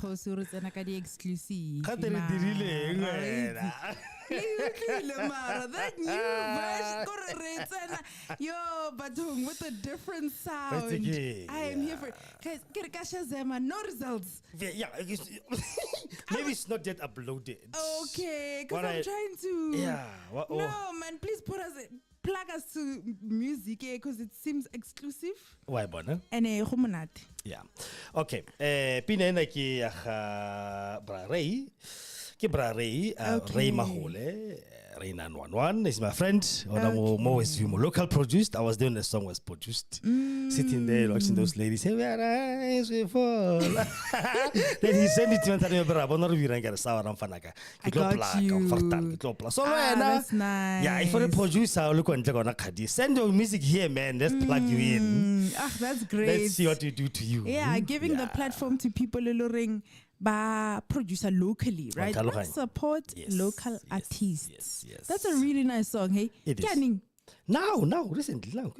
Khosuru tsena ka di exclusive. Ka tere dirileng wena. That new version, yo, Batung, with a different sound. I am here for guys. Get Shazama, no results. Yeah, maybe it's not yet uploaded. Okay, because I'm trying to. Yeah. No, man, please plug us to music because it seems exclusive. Why, Bona? And a Yeah. Okay. Pinena ki bra Ray. Ki bra Ray. Ray Mahole. Ray 911 is my friend. Local produced. I was doing the song was produced. Sitting there watching those ladies say, "Where eyes we fall." Then he sent it to me. I got you. So that's nice. Yeah, if you're a producer, look on send your music here, man. Let's plug you in. That's great. Let's see what we do to you. Yeah, giving the platform to people luring by producer locally, right? Support local artists. Yes. That's a really nice song, hey? It is. Now, recently, now.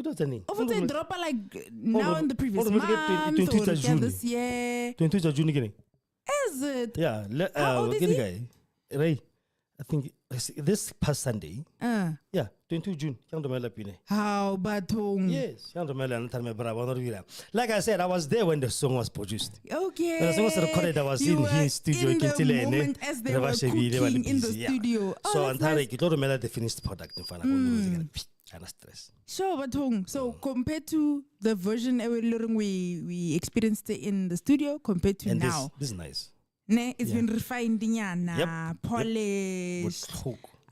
Over the drop like now in the previous month or this year. 22 June again. Is it? Yeah. How old is he? Ray, I think this past Sunday. Yeah, 22 June. How Batung? Yes. Like I said, I was there when the song was produced. Okay. When the song was recorded, I was in his studio. In the moment as they were cooking in the studio. So until I get the finished product in front of Sure, Batung. So compared to the version we experienced in the studio, compared to now. This is nice. It's been refined, polished.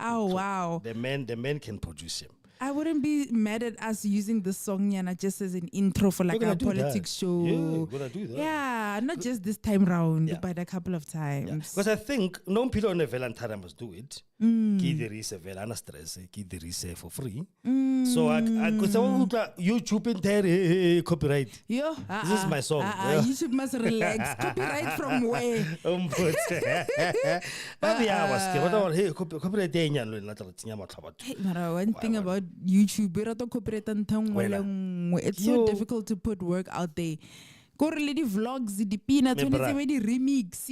Oh wow! The man can produce him. I wouldn't be mad at us using the song just as an intro for like a politics show. Yeah, we're gonna do that. Yeah, not just this time round, but a couple of times. Because I think no people on the Valentine must do it. Kidirise Velana stress, Kidirise for free. So I could say, YouTube in there copyright. Yo, this is my song. YouTube must relax. Copyright from where? Copyright. Hey, one thing about YouTube, it's so difficult to put work out there. Go really vlogs, the pina, the remix,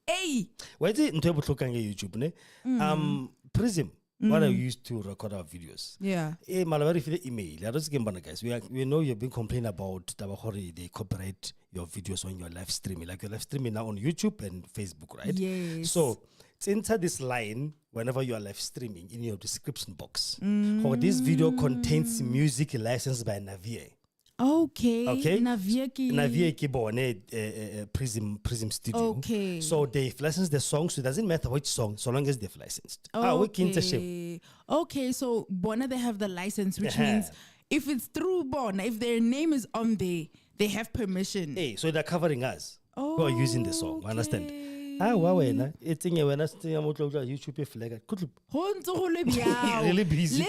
hey. Why is it in YouTube? Prism. What I used to record our videos. Yeah. Malavari for the email. I just guys. We know you've been complaining about they copyright your videos on your live streaming. Like you're live streaming now on YouTube and Facebook, right? Yes. So it's inside this line whenever you are live streaming in your description box. This video contains music licensed by Navier. Okay. Navier Prism Studio. Okay. So they've licensed the song, so it doesn't matter which song, so long as they've licensed. Okay, so Bona, they have the license, which means if it's through Bona, if their name is on there, they have permission. Hey, so they're covering us who are using the song. Understand? It's in YouTube flag. Really busy.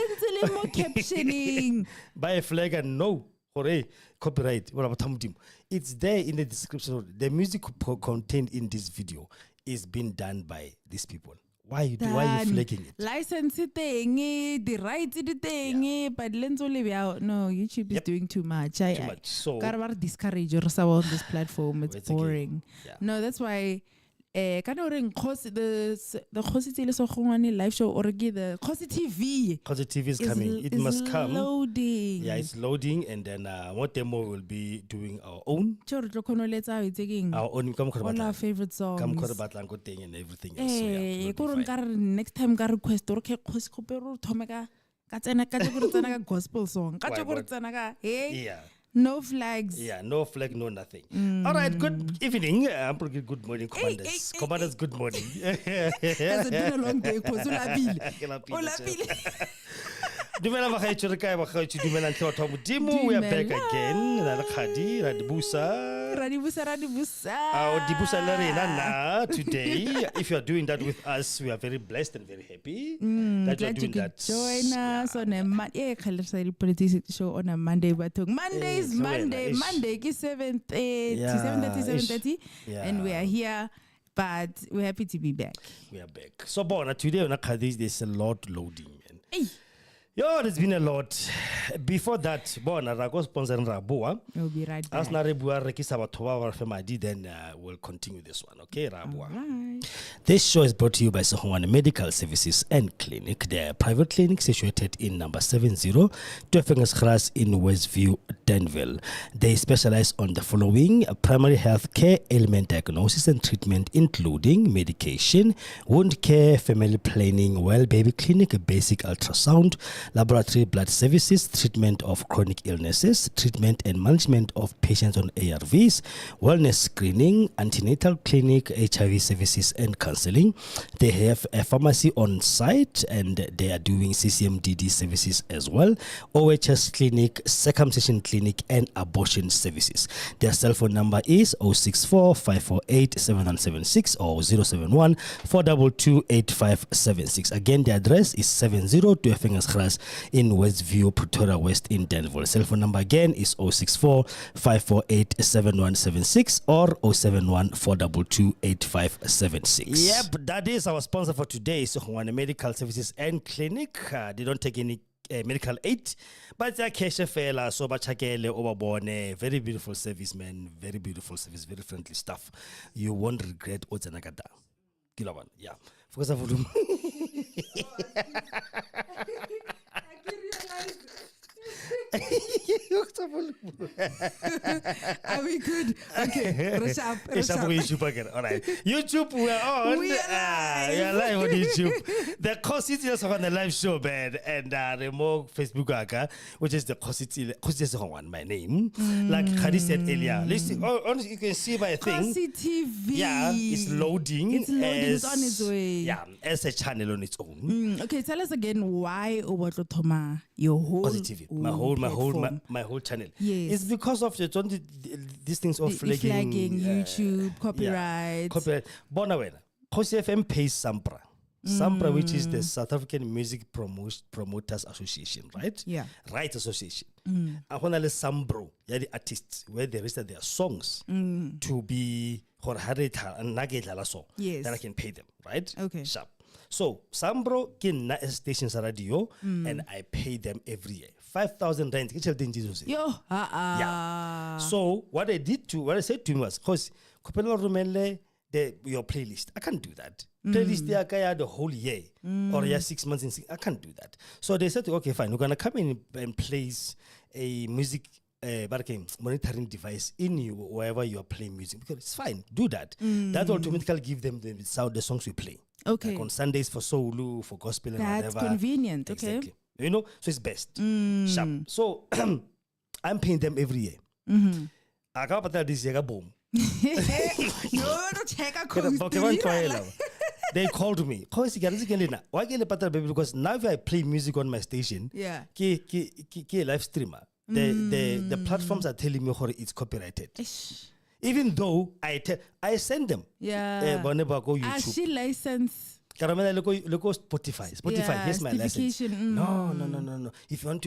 More captioning. Buy a flag and no. Copyright. It's there in the description. The music contained in this video is being done by these people. Why are you flagging it? License thing, the rights thing, but no, YouTube is doing too much. Too much. So discourage yourself on this platform. It's boring. No, that's why. The Khosi live show or the Khosi TV. Khosi TV is coming. It must come. Loading. Yeah, it's loading, and then what demo will be doing our own. Our own. All our favorite songs. And everything else. Next time, I request gospel song. Yeah. No flags. Yeah, no flag, no nothing. All right, good evening. Good morning, commanders. Commanders, good morning. Has it been a long day? Because Dumela bagaetsho re kae bagaetsho dumela ntle batho ba modimo. We are back again. Na le Khadi ra dibusa. Dibusa le rena na today. If you are doing that with us, we are very blessed and very happy that you are doing that. Join us on a Monday. Politics show on a Monday. But Monday is Monday. Monday is 7:30, 7:30, and we are here. But we're happy to be back. We are back. So, Bona, today on Khadi, there's a lot loading, man. Hey. Yo, there's been a lot. Before that, Bona, Rago sponsor Rabua. We'll be right back. As Naribua Rekisa Batowa Famadi, then we'll continue this one, okay, Rabua? Right. This show is brought to you by Sohwana Medical Services and Clinic. They are a private clinic situated in number 70 Tuefengesgras in Westview, Danville. They specialize on the following: primary health care, ailment diagnosis and treatment, including medication, wound care, family planning, well baby clinic, basic ultrasound, laboratory blood services, treatment of chronic illnesses, treatment and management of patients on ARVs, wellness screening, antenatal clinic, HIV services and counseling. They have a pharmacy on site and they are doing CCMDD services as well, OHS clinic, circumcision clinic and abortion services. Their cell phone number is 064 548 7176 or 071 422 8576. Again, the address is 70 Tuefengesgras in Westview, Pretoria West in Danville. Cell phone number again is 064 548 7176 or 071 422 8576. Yep, that is our sponsor for today, Sohwana Medical Services and Clinic. They don't take any medical aid, but they're cash fela, so bachakele overborne. Very beautiful service, man. Very beautiful service, very friendly stuff. You won't regret Ozanagada. Kilawan, yeah. Focus on Are we good? Okay, YouTube again. All right. YouTube, we are on. We are live on YouTube. The Cosity on the live show, man. And Remo Facebook, which is the Cosity one, my name. Like Khadi said earlier. Listen, you can see my thing. TV. Yeah, it's loading. It's on its way. Yeah, as a channel on its own. Okay, tell us again why Obatotoma, your whole Positive. My whole channel. Yes. It's because of these things of flagging, YouTube, copyright. Copyright. Bonawena. Kosi FM pays Sampra. Sampra, which is the South African Music Promoters Association, right? Yeah. Rights Association. Ahonale Sambro, the artists, where they register their songs to be yes. then I can pay them, right? Okay. Sharp. So Sambro can stations radio and I pay them every year. 5,000 rand. Yo, yeah. So what I said to him was, because your playlist. I can't do that. Playlist the whole year or 6 months. I can't do that. So they said, okay, fine. We're gonna come in and place a music monitoring device in you wherever you are playing music, because it's fine. Do that. That automatically give them the songs we play. Okay. Like on Sundays for soul, for gospel and that's whatever. Convenient. Exactly. Okay. You know, so it's best. Sharp. So I'm paying them every year. I can't put this year boom. They called me. Because now if I play music on my station, yeah, live streamer, the platforms are telling me it's copyrighted. Even though I send them. Yeah. Whenever I go YouTube. She license. Look Spotify. Yeah, here's my license. No. If you want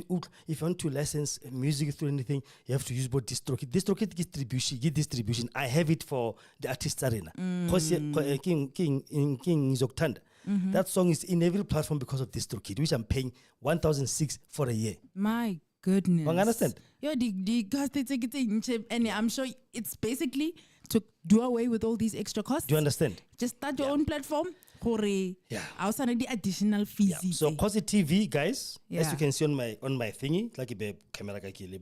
to license music through anything, you have to use both DistroKid. DistroKid distribution. I have it for the artist arena. King Zoktanda. That song is in every platform because of DistroKid, which I'm paying 1,006 for a year. My goodness. You understand? Yeah, and I'm sure it's basically to do away with all these extra costs. Do you understand? Just start your own platform. Yeah. Also the additional fees. Yeah. So Kosi TV, guys, as you can see on my thingy, like a camera Kosi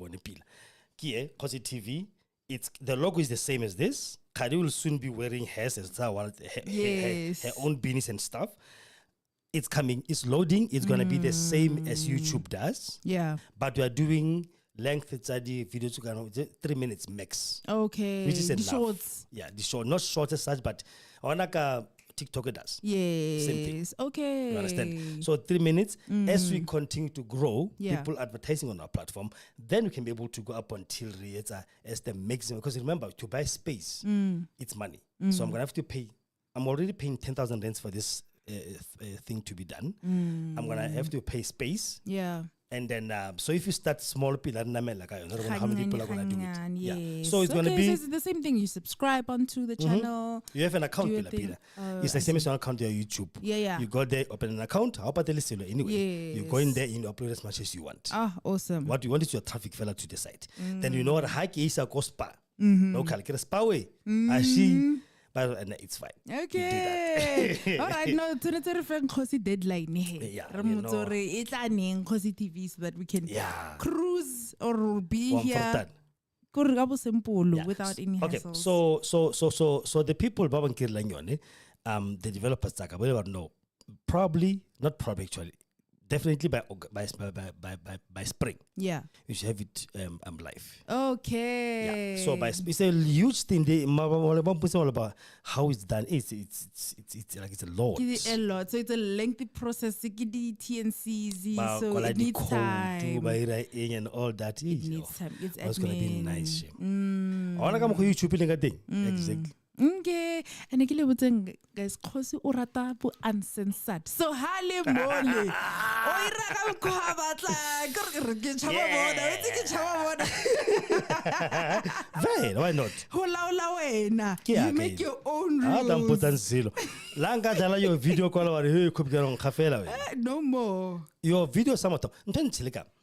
TV, the logo is the same as this. Kari will soon be wearing her own beanies and stuff. It's coming, it's loading, it's gonna be the same as YouTube does. Yeah. But we are doing length it's the videos you can 3 minutes max. Okay. Which is The enough. shorts. Yeah, the short, not short as such, but onaka TikTok does. Yes. Same thing. Okay. You understand? So 3 minutes. As we continue to grow, Yeah. people advertising on our platform, then we can be able to go up until as the maximum. Because remember, to buy space, it's money. So I'm gonna have to pay. I'm already paying 10,000 rands for this thing to be done. I'm gonna have to pay space. Yeah. And then, so if you start small, like I don't know how many people are going to do it. Yes. Yeah. So it's going to be. So it's the same thing. You subscribe onto the channel. You have an account, do your Pila. thing. Oh, It's the I same see. as an account on YouTube. Yeah. You go there, open an account. How about the list? Anyway, you go in there and you upload as much as you want. Ah, awesome. What you want is your traffic fella to decide. Then you know what haki is a cost spa. Local, get a spa way. But it's fine. Okay. All right. No, to refrain cause deadline. Yeah, It's an cause TV so that we can cruise or be here. Simple without any hassles. Okay. So the people Baban Kirlanyone, the developers not probably actually. Definitely by spring. Yeah. You should have it live. Okay. Yeah. So it's a huge thing. All about how it's done. It's like it's a lot. It's a lot. So it's a lengthy process. TNCs. So it needs time. And all that. It needs time. It's gonna be nice. I wanna come to YouTube exactly. Okay, and again, guys, cause urata bu uncensored. So hale mole. Oira ka Right, why not? You make your own rules. Langa dala your video call or No more. Your video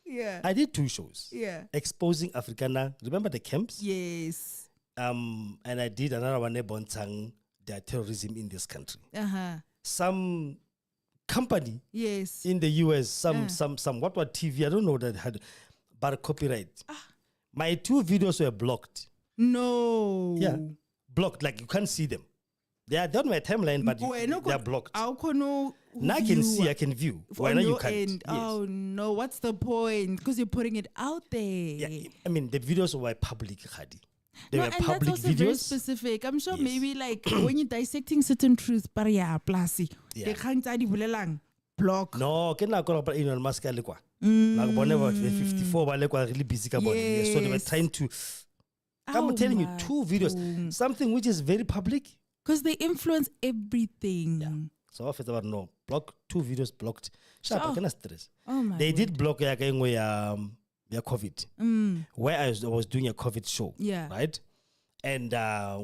Yeah. I did 2 shows. Yeah. Exposing Africana. Remember the camps? Yes. And I did another one about their terrorism in this country. Some company Yes. in the US, some what TV, I don't know that had, but copyright. My 2 videos were blocked. No. Yeah, blocked. Like you can't see them. They are on my timeline, but they are blocked. Now I can see, I can view. Why now you can't? Yes. Oh no! What's the point? Because you're putting it out there. Yeah, I mean the videos were public, Khadi. They No, were and public that's also very videos. specific. I'm sure Yes. maybe like when you're dissecting certain truths, but yeah, plastic. Yeah. They can't block. No, can I go up Elon Musk? Like whenever 54, really busy. So they were trying to. I'm telling you, 2 videos, something which is very public. Because they influence everything. Yeah. So often about no block 2 videos blocked. Sharp, I cannot stress. Oh my They word. did block their COVID, where I was doing a COVID show. Yeah. Right, and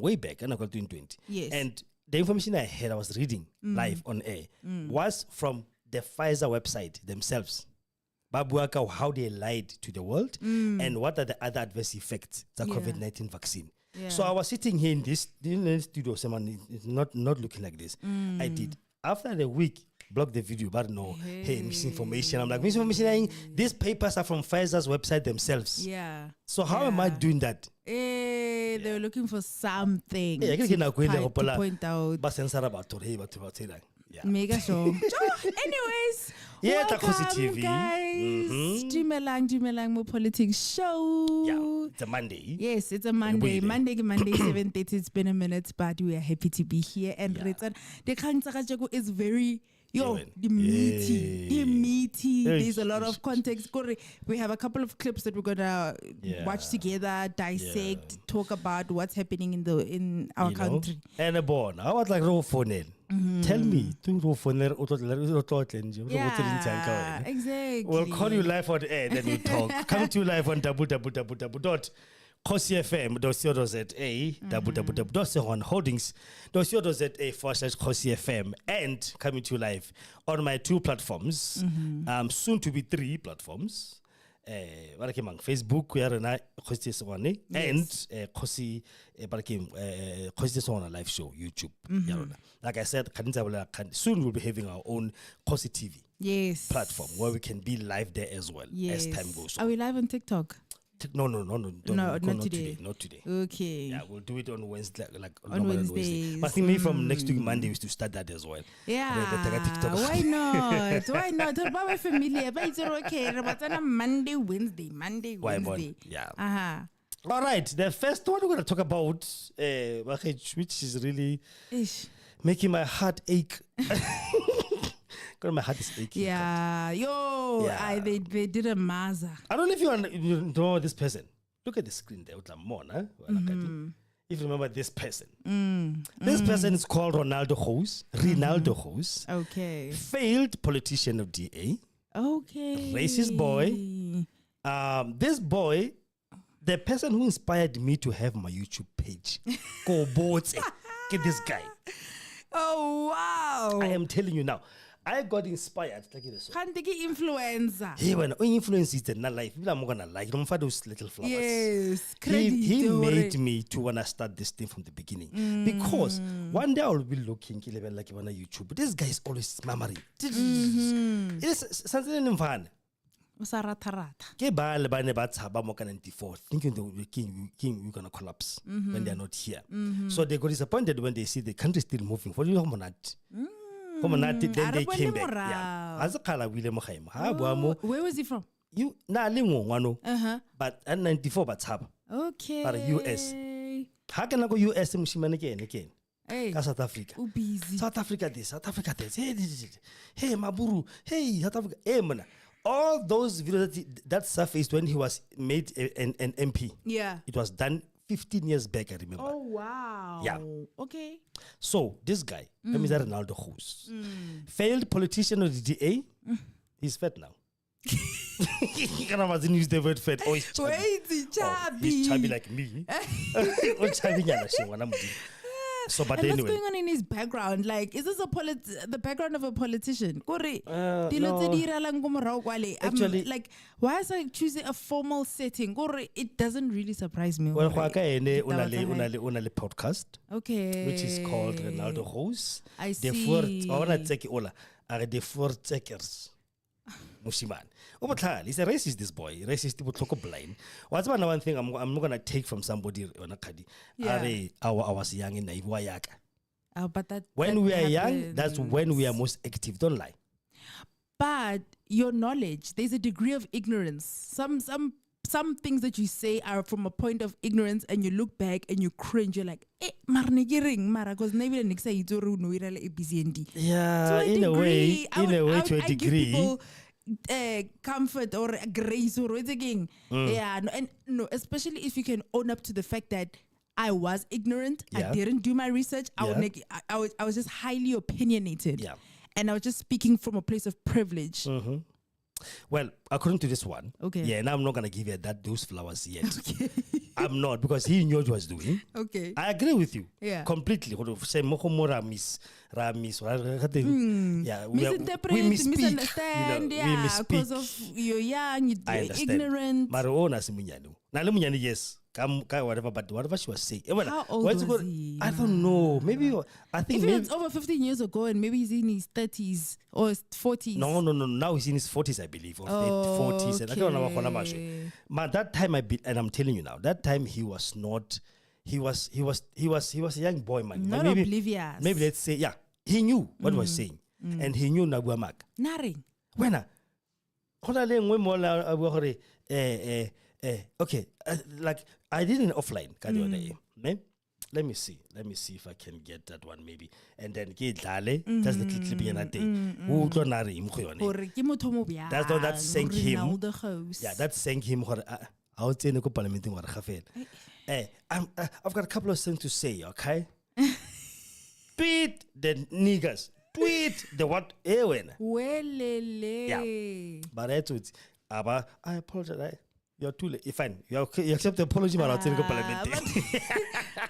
way back, and I got 2020. Yes. And the information I had, I was reading live on air, was from the Pfizer website themselves. Babuaka, how they lied to the world, and what are the other adverse effects of the COVID-19 vaccine. Yeah. So I was sitting here in this studio, someone is not looking like this. I did. After the week, block the video, but no, hey, misinformation. I'm like, misinformation, these papers are from Pfizer's website themselves. Yeah. So how am I doing that? They were looking for something Yeah, to point out. But censor about it. Yeah. Mega show. Anyways, Yeah, welcome, Takosi TV. guys. Dumelang Mo Politics Show. Yeah, it's a Monday. Yes, it's a Monday. Wait. Monday 7:30. It's been a minute, but we are happy to be here. And the Kangtsakajeko is very meaty. There's a lot of context. We have a couple of clips that we're gonna watch together, dissect, talk about what's happening in our country. And a born. I was like raw phone. Tell me, Yeah, exactly. We'll call you live on air, then we talk. Come to you live on www.kosifm.co.za, www.holdings.co.za/kosifm, and coming to you live on my 2 platforms, soon to be 3 platforms. Facebook, we are on Kosi and Kosi live show, YouTube. Like I said, soon we'll be having our own Kosi TV platform where we can be live there as well as time goes on. Are we live on TikTok? No, not today. Not today. Okay. Yeah, we'll do it on Wednesday, like On Wednesdays. But I think maybe from next week Monday we have to start that as well. Yeah. Why not? Why not? About familiar, but it's okay. But on Monday, Wednesday. Yeah. Uh-huh. All right. The first one we're going to talk about, which is really making my heart ache. My heart is aching. Yeah. They did a maza. I don't know if you know this person. Look at the screen there with Mona. If you remember this person. This person is called Ronaldo Hose. Okay. Failed politician of DA. Okay. Racist boy. This boy, the person who inspired me to have my YouTube page. Go boats. Get this guy. Oh, wow. I am telling you now. I got inspired. Can't take influencer. He when influence is not life. I'm gonna like those little flowers. Yes, he made me to wanna start this thing from the beginning because one day I'll be looking like on YouTube. But this guy is always murmuring. It is something fun. Ke ba le bane ba tshaba mo ka 94 thinking the king we're gonna collapse when they're not here. So they got disappointed when they see the country still moving. For you then they came back. Yeah. Where was he from? You but at 94 but tshaba. Okay. But US. How can I go US again? Hey. South Africa. Busy. South Africa this. Hey Maburu. Hey South Africa. Hey man. All those videos that surfaced when he was made an MP. Yeah. It was done 15 years back, I remember. Oh, wow. Yeah. Okay. So, this guy, Ronaldo Hose, failed politician of the DA. He's fat now. He can imagine use the word fat. Oh, he's chubby. Wait, he's chubby. He's chubby like me. So, but and anyway. what's going on in his background? Like, is this the background of a politician? No. Actually, like, why is I choosing a formal setting? It doesn't really surprise me. Well, unale podcast. Okay. Which is called Ronaldo Hose. I see. The four checkers. Mushiman. He's a racist, this boy. Racist people talk blind. What's one thing I'm not gonna take from somebody on a kadi. I was young in naive. But that when we are young, that's when we are most active. Don't lie. But your knowledge, there's a degree of ignorance. Some things that you say are from a point of ignorance, and you look back and you cringe. You're like, mara because maybe the next time you yeah, in a way, to a degree. People, comfort or grace or again. Yeah, no, especially if you can own up to the fact that I was ignorant. I didn't do my research. I was just highly opinionated. Yeah. And I was just speaking from a place of privilege. Well, according to this one, okay. Yeah, and I'm not gonna give you those flowers yet. Okay. I'm not, because he knew what he was doing. Okay. I agree with you. Yeah. Completely. Yeah. We misunderstand. Yeah. Because of you're young, you're ignorant. Yes. Whatever, but whatever she was saying. How old was he? I don't know. Maybe I think if it's over 15 years ago, and maybe he's in his 30s or 40s. No. Now he's in his 40s, I believe, or 40s. Okay. And I don't know. But that time, and I'm telling you now, that time he was not. He was a young boy, man. Not maybe, oblivious. Maybe let's say, yeah, he knew what he was saying, and he knew Naguamak. Naring. When okay, like I did an offline. Let me see if I can get that one maybe. And then get Dale, that's the clip in that day. That's not that sang him. Yeah, that sang him. I would say no parliament in I've got a couple of things to say, okay? Beat the niggas. Tweet the what? Yeah. But I apologize. You're too late. Fine. You accept the apology, but I'll take a parliament.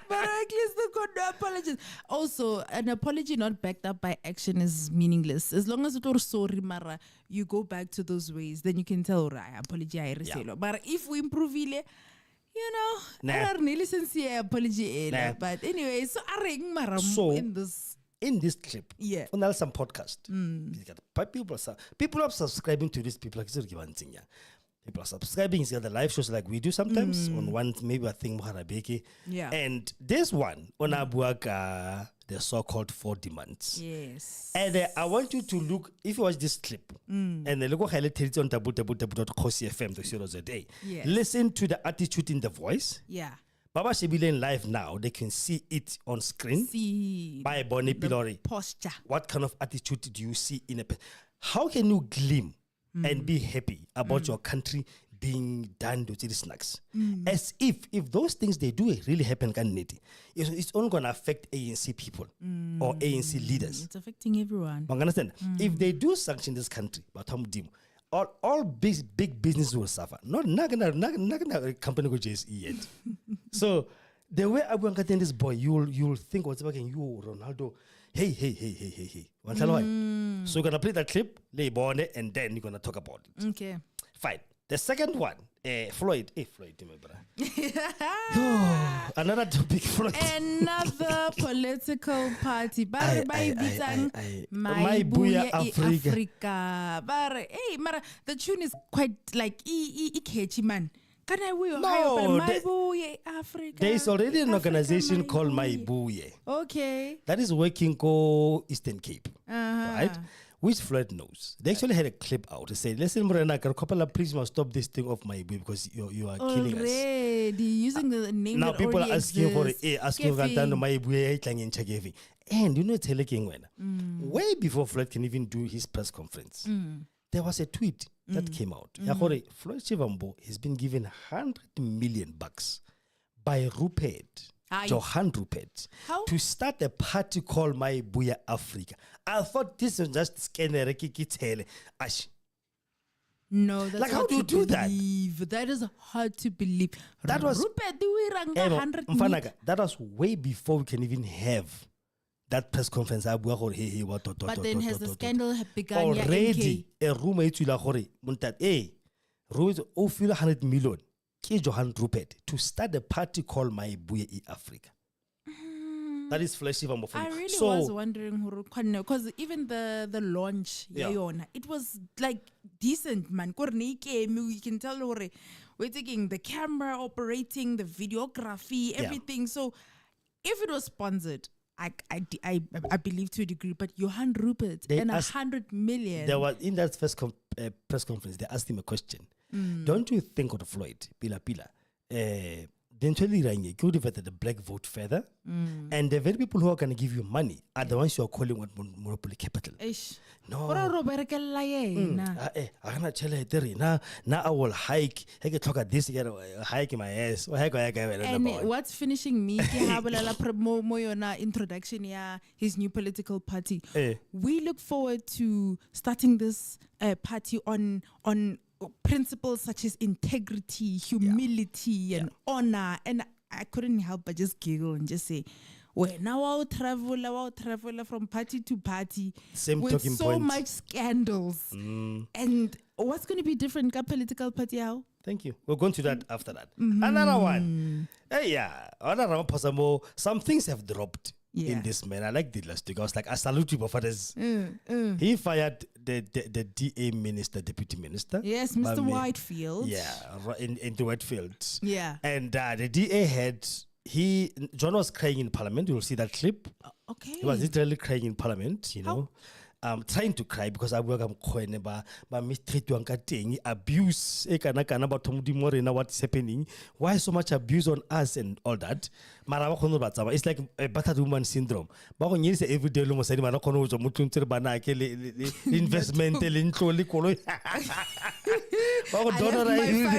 But at least they got no apologies. Also, an apology not backed up by action is meaningless. As long as you're sorry, Mara, you go back to those ways, then you can tell, right, apology, I receive. But if we improve it, I don't really sincere apology. But anyway, so I ring Mara in this clip, on some podcast, people are subscribing to this. People like People are subscribing. It's the live shows like we do sometimes on one, maybe I think Muharabeki. Yeah. And this one, on Abuaka, the so-called 4 demands. Yes. And I want you to look, if you watch this clip, and look on www.cfm.co.za, Yes. listen to the attitude in the voice. Yeah. Baba Shebile live now, they can see it on screen. See By Bonnie Pilori. posture. What kind of attitude do you see in a how can you gleam and be happy about your country being done to these snacks? As if those things they do really happen, it's only gonna affect ANC people or ANC leaders. It's affecting everyone. You understand? If they do sanction this country, but all big business will suffer. Not gonna company go JSE yet. So the way I'm going to this boy, you'll think what's about you, Ronaldo. Hey. So you're gonna play that clip, and then you're gonna talk about it. Okay. Fine. The second one, Floyd. Floyd, my brother. Another topic, Floyd. Another political party. My Buya Africa. Hey, Mara, the tune is quite like catchy, man. Can I will My Buya Africa? There is already an organization called My Buya. Okay. That is working go Eastern Cape. Right? Which Floyd knows. They actually had a clip out to say, listen, Morena, please must stop this thing of My Buya because you are killing us. Already using the name now that people are asking exists. for it, asking My Buya and you know way before Floyd can even do his press conference, there was a tweet that came out. Floyd Shivambu has been given $100 million by Rupert, Johan Rupert, to start a party called My Buya Africa. I thought this was just scanner. No, that's like how do you do that? That is hard to believe. That was Rupert, 100 million. That was way before we can even have that press conference. But then has the scandal begun already? A rumor to la hore muntat Rose feel 100 million. Johan Rupert to start a party called My Buya Africa. That is Floyd Shivambu. I really was wondering because even the launch, it was like decent, man. You can tell we're taking the camera operating, the videography, everything. So if it was sponsored, I believe to a degree, but Johan Rupert and 100 million. There was in that first press conference, they asked him a question. Don't you think of Floyd Pila? Eventually, the black vote further, and the very people who are going to give you money are the ones you are calling what monopoly capital. No. Now I will hike. I can talk at this. Hike my ass. And what's finishing me? Introduction, his new political party. We look forward to starting this party on principles such as integrity, humility, and honor. And I couldn't help but just giggle and just say, well, now I'll travel from party to party. Same with talking so point. Much scandals. And what's going to be different? Political party, how? Thank you. We're going to that after that. Another one. Ramaphosa, some things have dropped in this man. I like the last week. I was like, I salute you for this. He fired the DA minister, deputy minister. Yes, Mr. Whitefield. Yeah, in the Whitefield. Yeah. And the DA had, John was crying in parliament. You'll see that clip. Okay. He was literally crying in parliament, trying to cry because I work ba mistreat abuse what's happening, why so much abuse on us and all that. It's like a battered woman syndrome. Every day investment I left my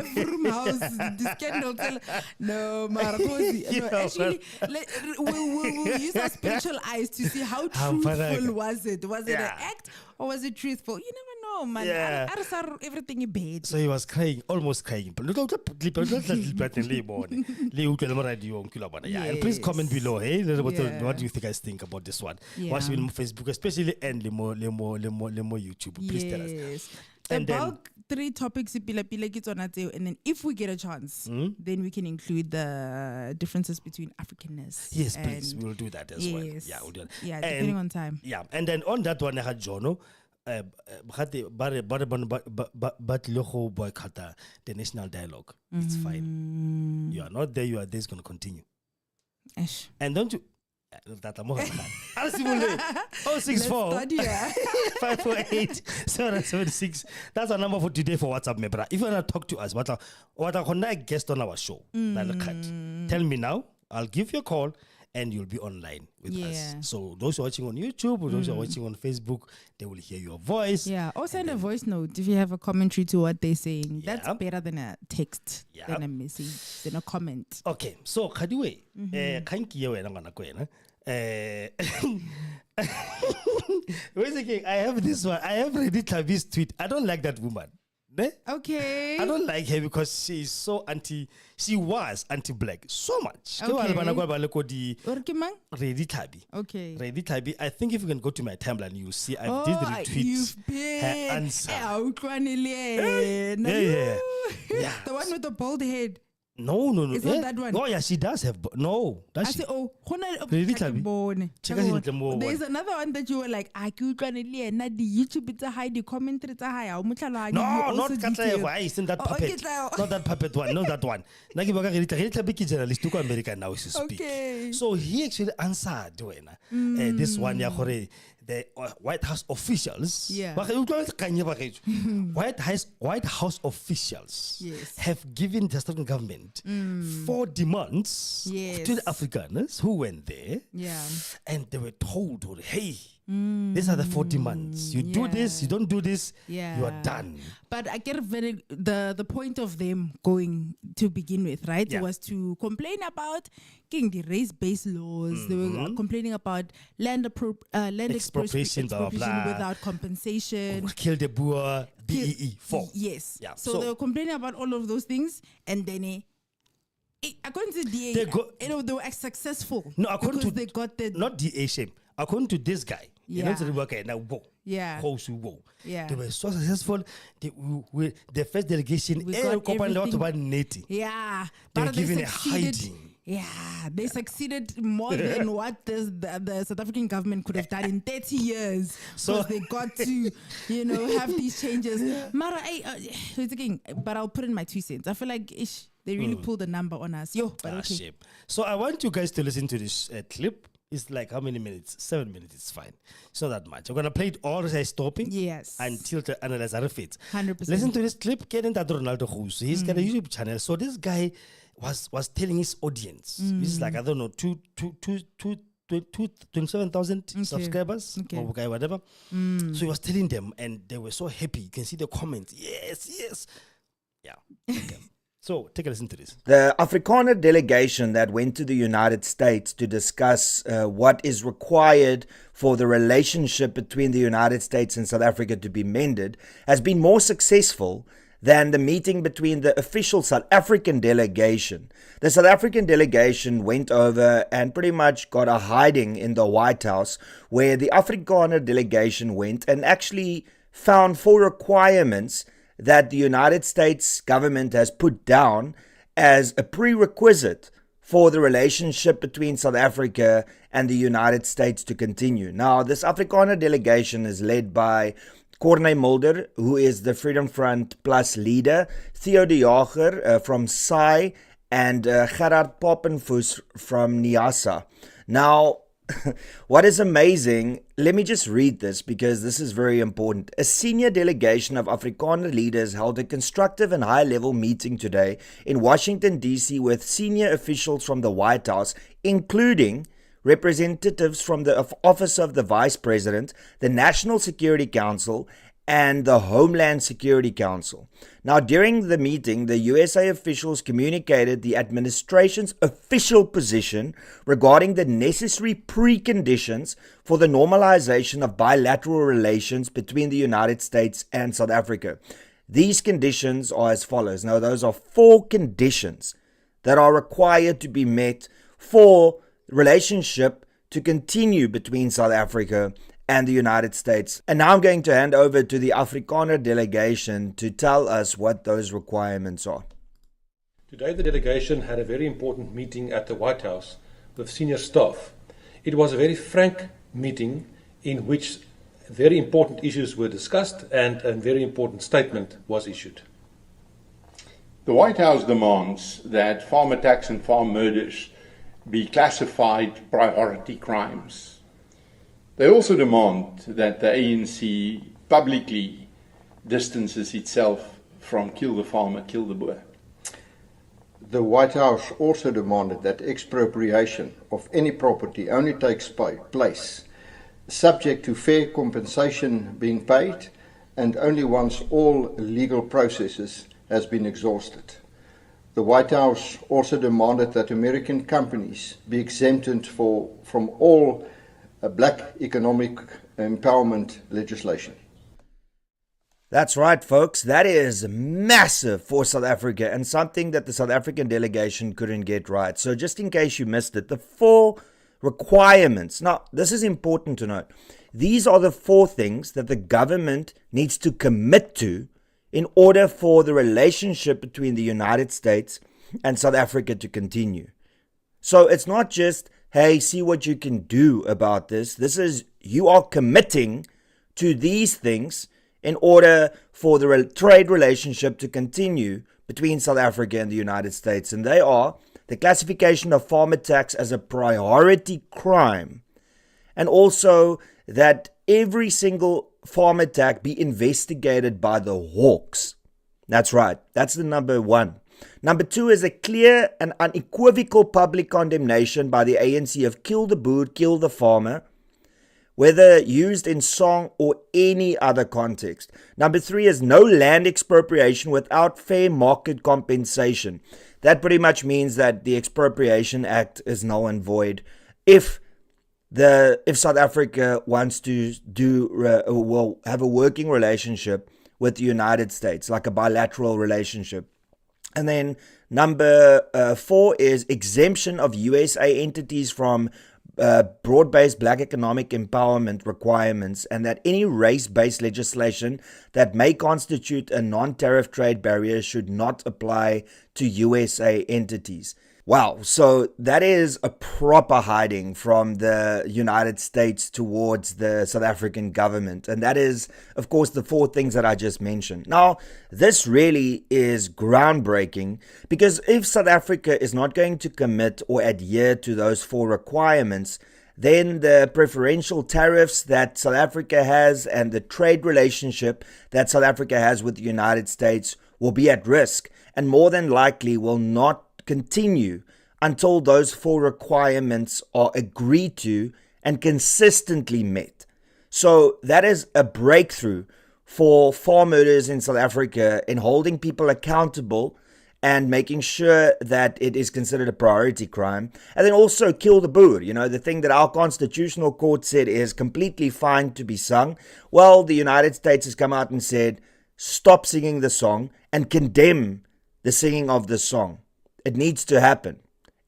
5-room house. The scandal. No, Marakosi. No, actually, we'll use our spiritual eyes to see how truthful was it. Was it an act or was it truthful? You never know, man. Yeah. I saw everything in bed. So he was crying, almost crying. And please comment below. Hey, what do you guys think about this one? Watch it on Facebook, especially and more YouTube. Please tell us. And about 3 topics, and then if we get a chance, then we can include the differences between Africanness. Yes, please, we'll do that as well. Yeah, we'll do that. Yeah, depending on time. Yeah, and then on that one, I had Jono. but local boycott the national dialogue. It's fine. You are not there. You are there. It's going to continue. Ish. And don't you? That I'm 064 548 776. That's our number for today for WhatsApp, me brother. If you want to talk to us, what I guest on our show, tell me now. I'll give you a call. And you'll be online with us. So those who are watching on YouTube or those who are watching on Facebook, they will hear your voice. Yeah. Or send a voice note if you have a commentary to what they're saying. That's better than a text, than a message, than a comment. Okay. So, Kadiwe, I have this one. I have read Tabi's tweet. I don't like that woman. Okay. I don't like her because she is so she was anti-black so much. Okay. Ready Tabi. Okay. Ready Tabi. I think if you can go to my timeline, you will see I did retweet her answer. Yeah. The one with the bald head. No. It's not that one. Oh, yeah, she does have. No. Does she? There's another one that you were like, I could run it. YouTube, it's a high, the commentary, it's a high. No, not Katla. Isn't that puppet? Not that puppet one. Not that one. Journalist to America now to speak. Okay. So he actually answered this one. The White House officials, White House officials have given the Southern government 4 demands to the Afrikaners who went there, and they were told, hey, these are the 4 demands. You do this, you don't do this, you are done. But I get the point of them going to begin with, right? It was to complain about the race-based laws. They were complaining about land expropriation without compensation. Kill the Boer, BEE, 4. Yes. Yeah. So they were complaining about all of those things, and then according to DA, they were successful. No, according to they got the not DA shame. According to this guy, they were so successful. The first delegation, they were given a hiding. Yeah, they succeeded more than what the South African government could have done in 30 years. So they got to, have these changes. Mara, but I'll put in my 2 cents. I feel like they really pulled a number on us. Okay. So I want you guys to listen to this clip. It's like how many minutes? 7 minutes. It's fine. It's not that much. I'm gonna play it all as stopping. Yes. Until the analyzer fits. 100%. Listen to this clip. Get into Ronaldo Who's. He's got a YouTube channel. So this guy was telling his audience. This is like, I don't know, 27,000 subscribers or whatever. So he was telling them, and they were so happy. You can see the comments. Yes. Yeah. Okay. So take a listen to this. The Afrikaner delegation that went to the United States to discuss what is required for the relationship between the United States and South Africa to be mended has been more successful than the meeting between the official South African delegation. The South African delegation went over and pretty much got a hiding in the White House, where the Afrikaner delegation went and actually found 4 requirements that the United States government has put down as a prerequisite for the relationship between South Africa and the United States to continue. Now, this Afrikaner delegation is led by Corne Mulder, who is the Freedom Front Plus leader, Theo de Jager from SAI, and Gerard Poppenfuss from NIASA. Now, what is amazing, let me just read this because this is very important. A senior delegation of Afrikaner leaders held a constructive and high-level meeting today in Washington, D.C. with senior officials from the White House, including representatives from the Office of the Vice President, the National Security Council, and the Homeland Security Council. Now, during the meeting, the USA officials communicated the administration's official position regarding the necessary preconditions for the normalization of bilateral relations between the United States and South Africa. These conditions are as follows. Now, those are 4 conditions that are required to be met for relationship to continue between South Africa and the United States. And now I'm going to hand over to the Afrikaner delegation to tell us what those requirements are. Today the delegation had a very important meeting at the White House with senior staff. It was a very frank meeting in which very important issues were discussed and a very important statement was issued. The White House demands that farm attacks and farm murders be classified priority crimes. They also demand that the ANC publicly distances itself from kill the farmer, kill the boer. The White House also demanded that expropriation of any property only takes place subject to fair compensation being paid and only once all legal processes has been exhausted. The White House also demanded that American companies be exempted from all black economic empowerment legislation. That's right, folks. That is massive for South Africa and something that the South African delegation couldn't get right. So just in case you missed it, the 4 requirements. Now, this is important to note. These are the 4 things that the government needs to commit to in order for the relationship between the United States and South Africa to continue. So it's not just, hey, see what you can do about this. This is, you are committing to these things in order for the trade relationship to continue between South Africa and the United States. And they are the classification of farm attacks as a priority crime, and also that every single farm attack be investigated by the Hawks. That's right. That's the number 1. Number 2 is a clear and unequivocal public condemnation by the ANC of kill the boer, kill the farmer, whether used in song or any other context. Number 3 is no land expropriation without fair market compensation. That pretty much means that the Expropriation Act is null and void if South Africa wants to have a working relationship with the United States, like a bilateral relationship. And then number 4 is exemption of USA entities from broad-based black economic empowerment requirements, and that any race-based legislation that may constitute a non-tariff trade barrier should not apply to USA entities. Wow, so that is a proper hiding from the United States towards the South African government. And that is, of course, the 4 things that I just mentioned. Now, this really is groundbreaking, because if South Africa is not going to commit or adhere to those 4 requirements, then the preferential tariffs that South Africa has and the trade relationship that South Africa has with the United States will be at risk, and more than likely will not continue until those 4 requirements are agreed to and consistently met. So that is a breakthrough for farm murders in South Africa in holding people accountable and making sure that it is considered a priority crime. And then also kill the boer, the thing that our constitutional court said is completely fine to be sung. Well, the United States has come out and said, stop singing the song and condemn the singing of the song. It needs to happen.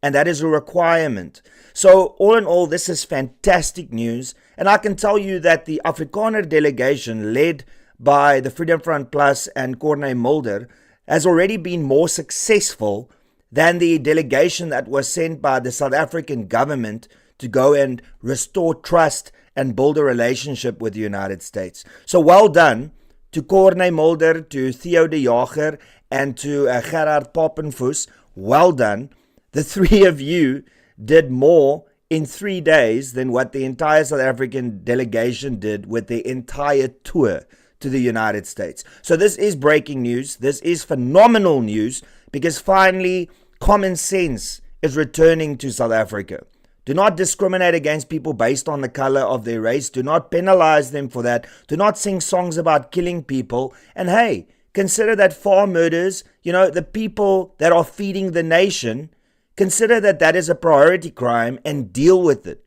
And that is a requirement. So all in all, this is fantastic news. And I can tell you that the Afrikaner delegation, led by the Freedom Front Plus and Corné Mulder, has already been more successful than the delegation that was sent by the South African government to go and restore trust and build a relationship with the United States. So well done to Corné Mulder, to Theo de Jager, and to Gerard Papenfuss. Well done. The 3 of you did more in 3 days than what the entire South African delegation did with the entire tour to the United States. So this is breaking news. This is phenomenal news, because finally common sense is returning to South Africa. Do not discriminate against people based on the color of their race. Do not penalize them for that. Do not sing songs about killing people. And hey, consider that farm murders, the people that are feeding the nation, consider that that is a priority crime and deal with it.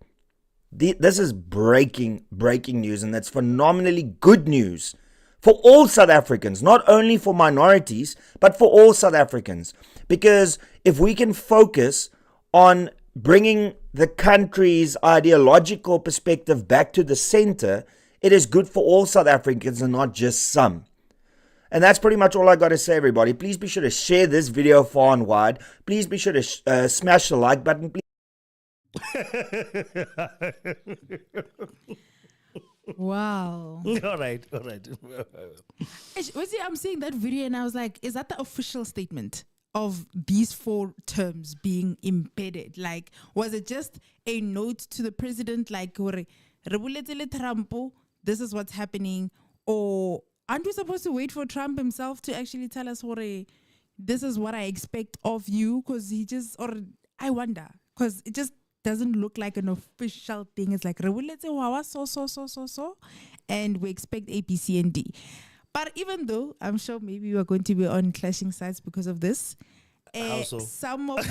This is breaking news, and that's phenomenally good news for all South Africans, not only for minorities, but for all South Africans. Because if we can focus on bringing the country's ideological perspective back to the center, it is good for all South Africans and not just some. And that's pretty much all I got to say, everybody. Please be sure to share this video far and wide. Please be sure to smash the like button. Wow. All right. I'm seeing that video and I was like, is that the official statement of these 4 terms being embedded? Like, was it just a note to the president, like, "Re buletele Trump, this is what's happening"? Or aren't we supposed to wait for Trump himself to actually tell us, this is what I expect of you? Because I wonder, because it just doesn't look like an official thing. It's like, so, and we expect A, B, C, and D. But even though I'm sure maybe we're going to be on clashing sides because of this, How so? some of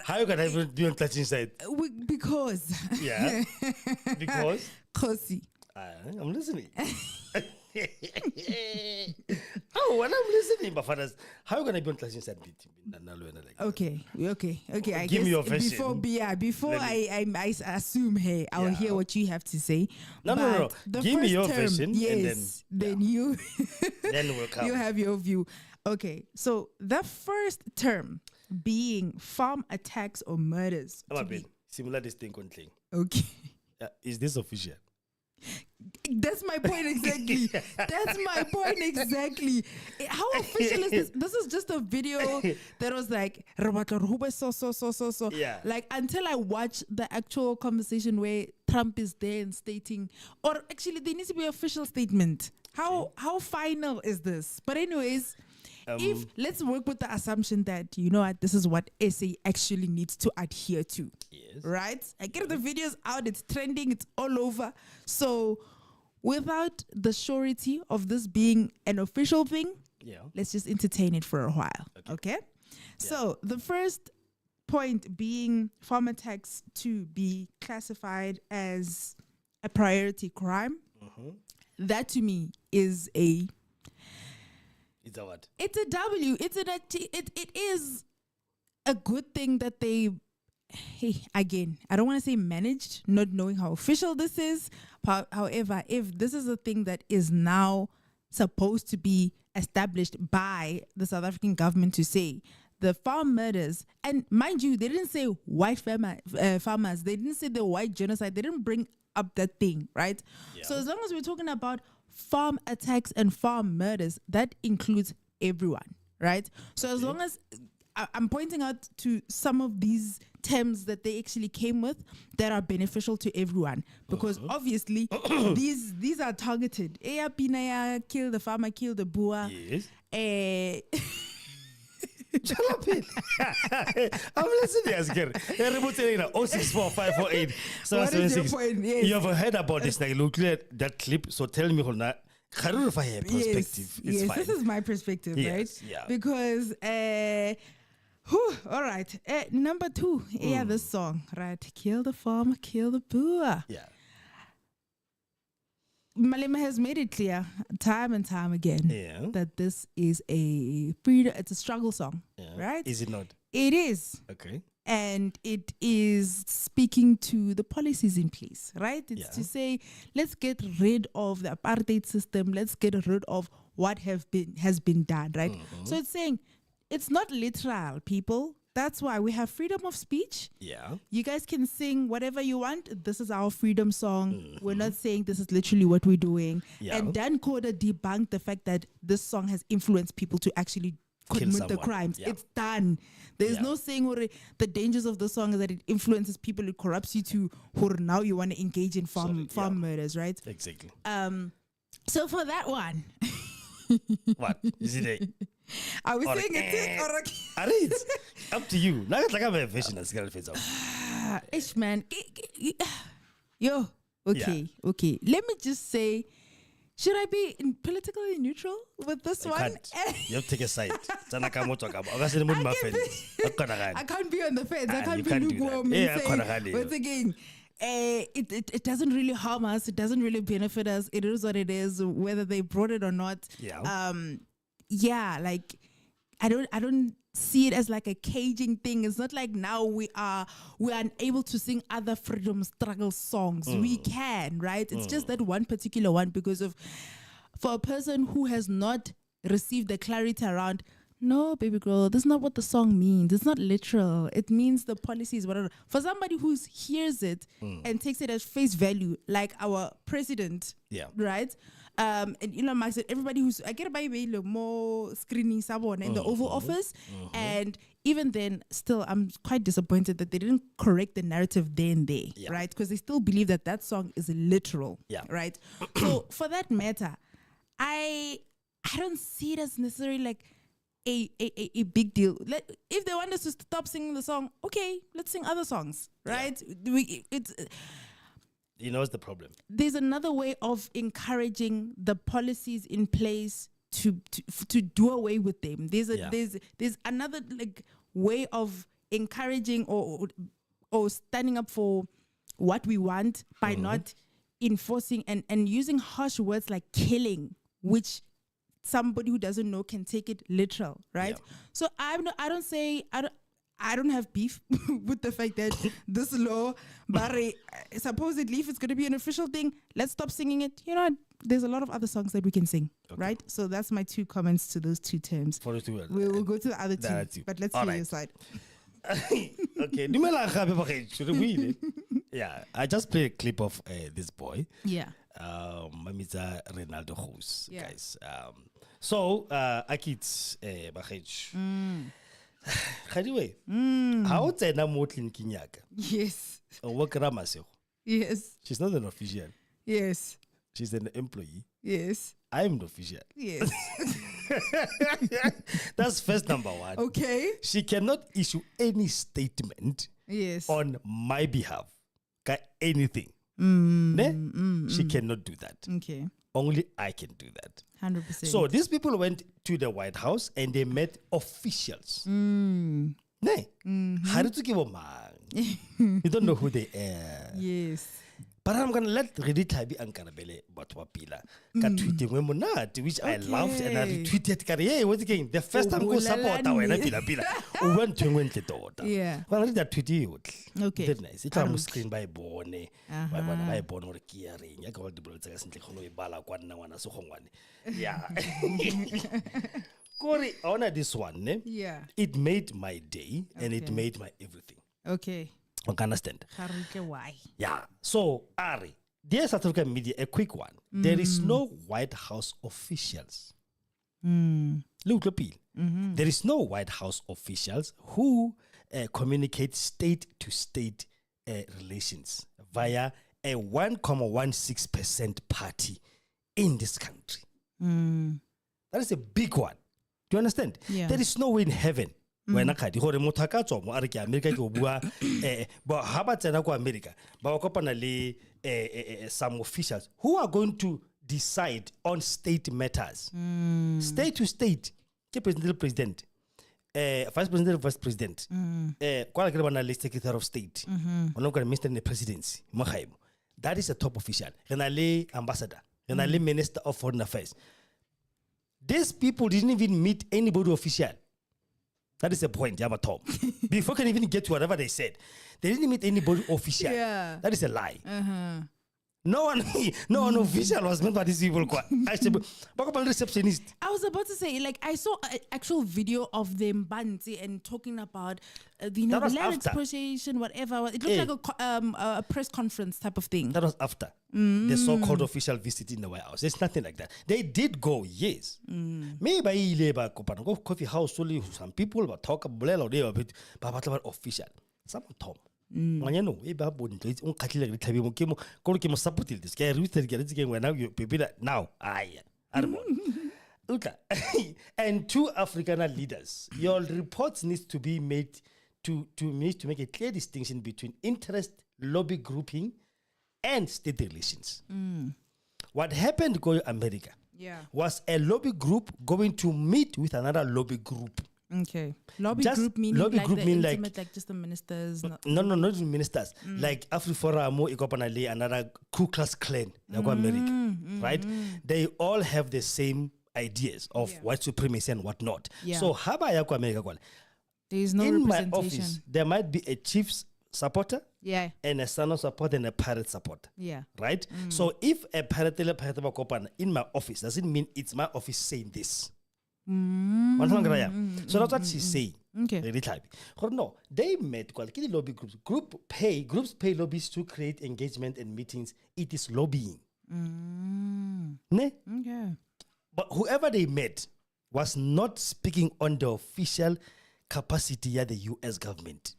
How you gonna be on touching side? because Yeah. Because Kosi. I'm listening. Oh, when I'm listening, but fathers, how you gonna be on touching side? Okay. I Give guess me your version. before I assume, hey, I'll hear what you have to say. No. But the Give me first your term, version, yes, and then you then we'll come. you have your view. Okay, so the first term being farm attacks or murders. I'm a bit similar this thing on thing. Okay. Is this official? That's my point exactly. That's my point exactly. How official is this? This is just a video that was like, so. Yeah. Like, until I watch the actual conversation where Trump is there and stating, or actually there needs to be an official statement. How final is this? But anyways, if let's work with the assumption that, you know what, this is what SA actually needs to adhere to. Yes. Right? I get the videos out, it's trending, it's all over. So without the surety of this being an official thing, let's just entertain it for a while. Okay? So the first point being farm attacks to be classified as a priority crime. That to me is a It's a what? It's a W. It is a good thing that they, again, I don't want to say managed, not knowing how official this is. However, if this is a thing that is now supposed to be established by the South African government to say, the farm murders, and mind you, they didn't say white farmers, they didn't say the white genocide, they didn't bring up that thing, right? So as long as we're talking about farm attacks and farm murders, that includes everyone, right? So as long as I'm pointing out to some of these terms that they actually came with that are beneficial to everyone, because obviously these are targeted. Eya Pinaya, kill the farmer, kill the boer. Yes. I'm listening, Asger. 064-548. What is your point? Yes. You have heard about this? Like, look at that clip. So tell me, Hona, perspective. Yes, fine. This is my perspective, Yes, right? yeah. Because, all right. Number 2, this song, right? Kill the farmer, kill the boer. Yeah. Malema has made it clear time and time again that this is it's a struggle song, right? Is it not? It is. Okay. And it is speaking to the policies in place, right? It's to say, let's get rid of the apartheid system. Let's get rid of what has been done, right? So it's saying it's not literal, people. That's why we have freedom of speech. Yeah. You guys can sing whatever you want. This is our freedom song. We're not saying this is literally what we're doing. Yeah. And Dan Koda debunked the fact that this song has influenced people to actually commit the crimes. Yeah. It's done. There's no saying the dangers of the song is that it influences people, it corrupts you to now you want to engage in farm murders, right? Exactly. So for that one. What? Is it Are we saying it or it's up to you. Now it's like I'm a vision that's gonna fit up. Ish man. Yo. Okay. Let me just say, should I be politically neutral with this one? You have to take a side. I I can't be on the fence. I can't you be can't do lukewarm that. and say, once again, it doesn't really harm us. It doesn't really benefit us. It is what it is, whether they brought it or not. Like I don't see it as like a caging thing. It's not like now we are unable to sing other freedom struggle songs. We can, right? It's just that one particular one because for a person who has not received the clarity around, No, baby girl, that's not what the song means. It's not literal. It means the policies, whatever. For somebody who hears it and takes it as face value, like our president, right? And Elon Musk said, everybody who's, I get by more screening someone in the Oval Office. And even then, still, I'm quite disappointed that they didn't correct the narrative there and there, right? Because they still believe that that song is literal, right? So for that matter, I don't see it as necessarily like a big deal. If they want us to stop singing the song, okay, let's sing other songs, right? You know what's the problem? There's another way of encouraging the policies in place to do away with them. There's another like way of encouraging or standing up for what we want by not enforcing and using harsh words like killing, which somebody who doesn't know can take it literal, right? So I don't have beef with the fact that this law, but supposedly if it's going to be an official thing, let's stop singing it. You know, there's a lot of other songs that we can sing, right? So that's my 2 comments to those 2 terms. We'll go to the other 2, but let's hear your side. Okay. Yeah, I just played a clip of this boy. Yeah. Mamita Ronaldo House, guys. So, Akits, Bahej. Anyway, how it's a motlin kinyak? Yes. Yes. She's not an official. Yes. She's an employee. Yes. I'm the official. Yes. That's first number 1. Okay. She cannot issue any statement on my behalf. Anything. She cannot do that. Okay. Only I can do that. 100%. So these people went to the White House and they met officials. Ne? How do you give a man? You don't know who they are. Yes. But I'm gonna let Redi Tabi and Karabele Batwapila tweeting when which I loved and I retweeted. Hey, what's again? The first time go support our Pila. We went to win the daughter. Yeah. Well, I did that tweet. Okay. Very nice. It's a screen by Bone. By Bone or Kia ring. I got the bullets. I simply Bala Guana so Hongwan. Yeah. Corey, honor this one. Yeah. It made my day and it made my everything. Okay. You can understand? Why? Yeah. So, Ari, dear South African media, a quick one. There is no White House officials. Look, there is no White House officials who communicate state-to-state relations via a 1.16% party in this country. That is a big one. Do you understand? Yeah. There is no way in heaven. When I can't hold Motaka, America to Bua, but how about America? But some officials who are going to decide on state matters, state to state, president, vice president, secretary of state, minister in the presidency, that is a top official, ambassador, minister of foreign affairs. These people didn't even meet anybody official. That is the point, Tom. Before can even get to whatever they said, they didn't meet anybody official. Yeah. That is a lie. No one official was met by these people. I said, receptionist. I was about to say, like, I saw an actual video of them Banti and talking about, the land expropriation, whatever. It looked like a press conference type of thing. That was after the so-called official visit in the White House. It's nothing like that. They did go, yes. Maybe go coffee house only some people but talk about but official. Some Tom. Now and 2 African leaders, your reports needs to be made to make a clear distinction between interest lobby grouping and state relations. What happened going to America was a lobby group going to meet with another lobby group. Okay. Lobby group meaning like just the ministers? No, not the ministers. Like AfriForum, another Ku Klux Klan, America, right? They all have the same ideas of white supremacy and whatnot. Yeah. So, how about America? There is no in representation. My office, there might be a chief's supporter, and a son of support and a pirate supporter. Yeah. Right? So if a pirate in my office doesn't mean it's my office saying this. So that's what she's saying. Okay. No, they met lobby groups. Groups pay lobbyists to create engagement and meetings. It is lobbying. Ne? Okay. But whoever they met was not speaking on the official capacity of the US government.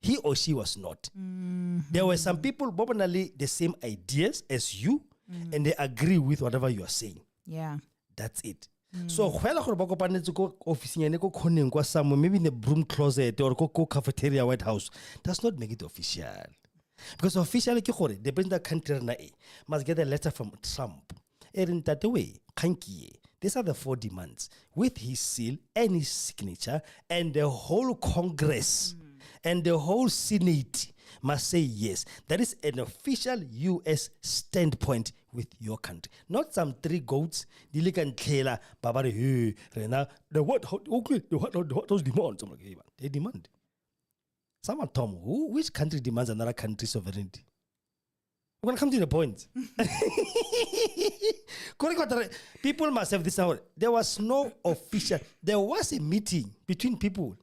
He or she was not. There were some people probably the same ideas as you, and they agree with whatever you are saying. Yeah. That's it. So when I go office go somewhere, maybe in the broom closet or go cafeteria, White House, does not make it official. Because officially, the president country must get a letter from Trump. And that way, these are the 4 demands with his seal and his signature, and the whole Congress and the whole Senate must say yes. That is an official US standpoint with your country. Not some 3 goats, the what those demands. I'm like, hey, they demand. Someone told me, which country demands another country's sovereignty? We're going to come to the point. People must have this out. There was no official. There was a meeting between people.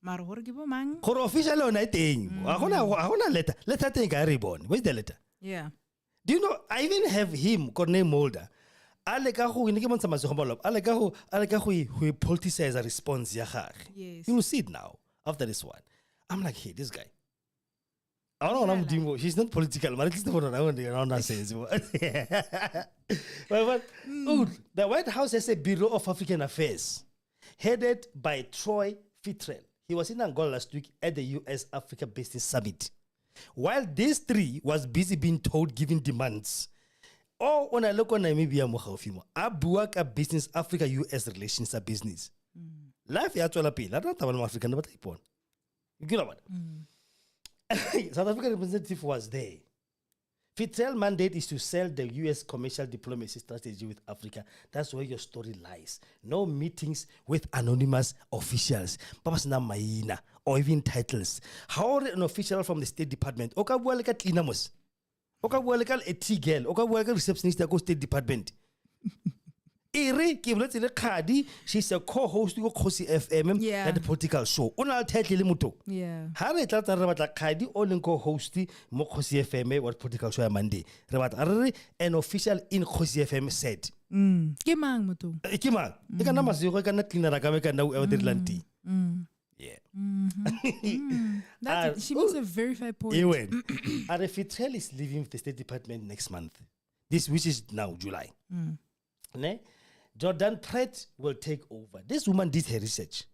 Officially on that thing. I want a letter. Letter thing I reborn. Where's the letter? Yeah. Do you know? I even have him, Cornel Mulder. Who politicize a response. Yes. You will see it now after this one. I'm like, hey, this guy. I don't know what I'm doing. She's not political, but it's not what I want to say. The White House has a Bureau of African Affairs headed by Troy Fitrell. He was in Angola last week at the US Africa Business Summit. While these 3 was busy being told, giving demands. Oh, when I look on Namibia, Abuaka business, Africa US relations are business. Life is actually pay. I don't have African, but you get what? South African representative was there. Fitrell's mandate is to sell the US commercial diplomacy strategy with Africa. That's where your story lies. No meetings with anonymous officials, or even titles. How an official from the State Department, a tea girl, a receptionist at the State Department. She's a co-host of Kosi FM at the political show. Yeah. Hare Kadi only co-host Kosi FM or political show Monday. An official in Kosi FM said. Kimang mutu. Kimang. You can namas you can not clean a Rakameka now Lanti. Yeah. She makes a very fair point. Are Fitrell is leaving the State Department next month. This which is now July. Ne? Jordan Pratt will take over. This woman did her research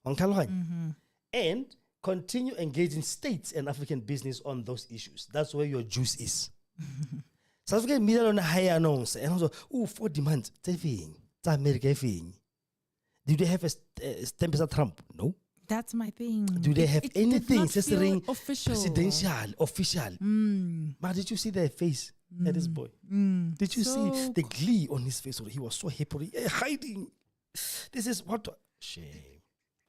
on Kalhoin and continue engaging states and African business on those issues. That's where your juice is. South African media on a higher announce and also 4 demands. It's America thing. Do they have a stamp as Trump? No. That's my thing. Do they have anything censoring official, presidential, official? But did you see their face? At this boy. Did you see the glee on his face? He was so happy, hiding. This is what shame.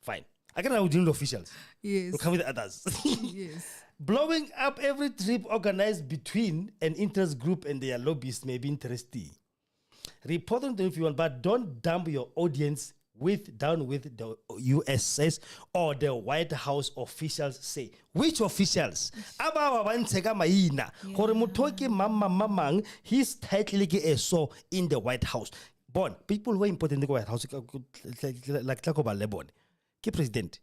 Fine. I can now deal with officials. Yes. We'll come with the others. Yes. Blowing up every trip organized between an interest group and their lobbyists may be interesting. Report them if you want, but don't dump your audience down with the USS or the White House officials say. Which officials? His title is so in the White House. Born people who are important in the White House like Lebon. Ki President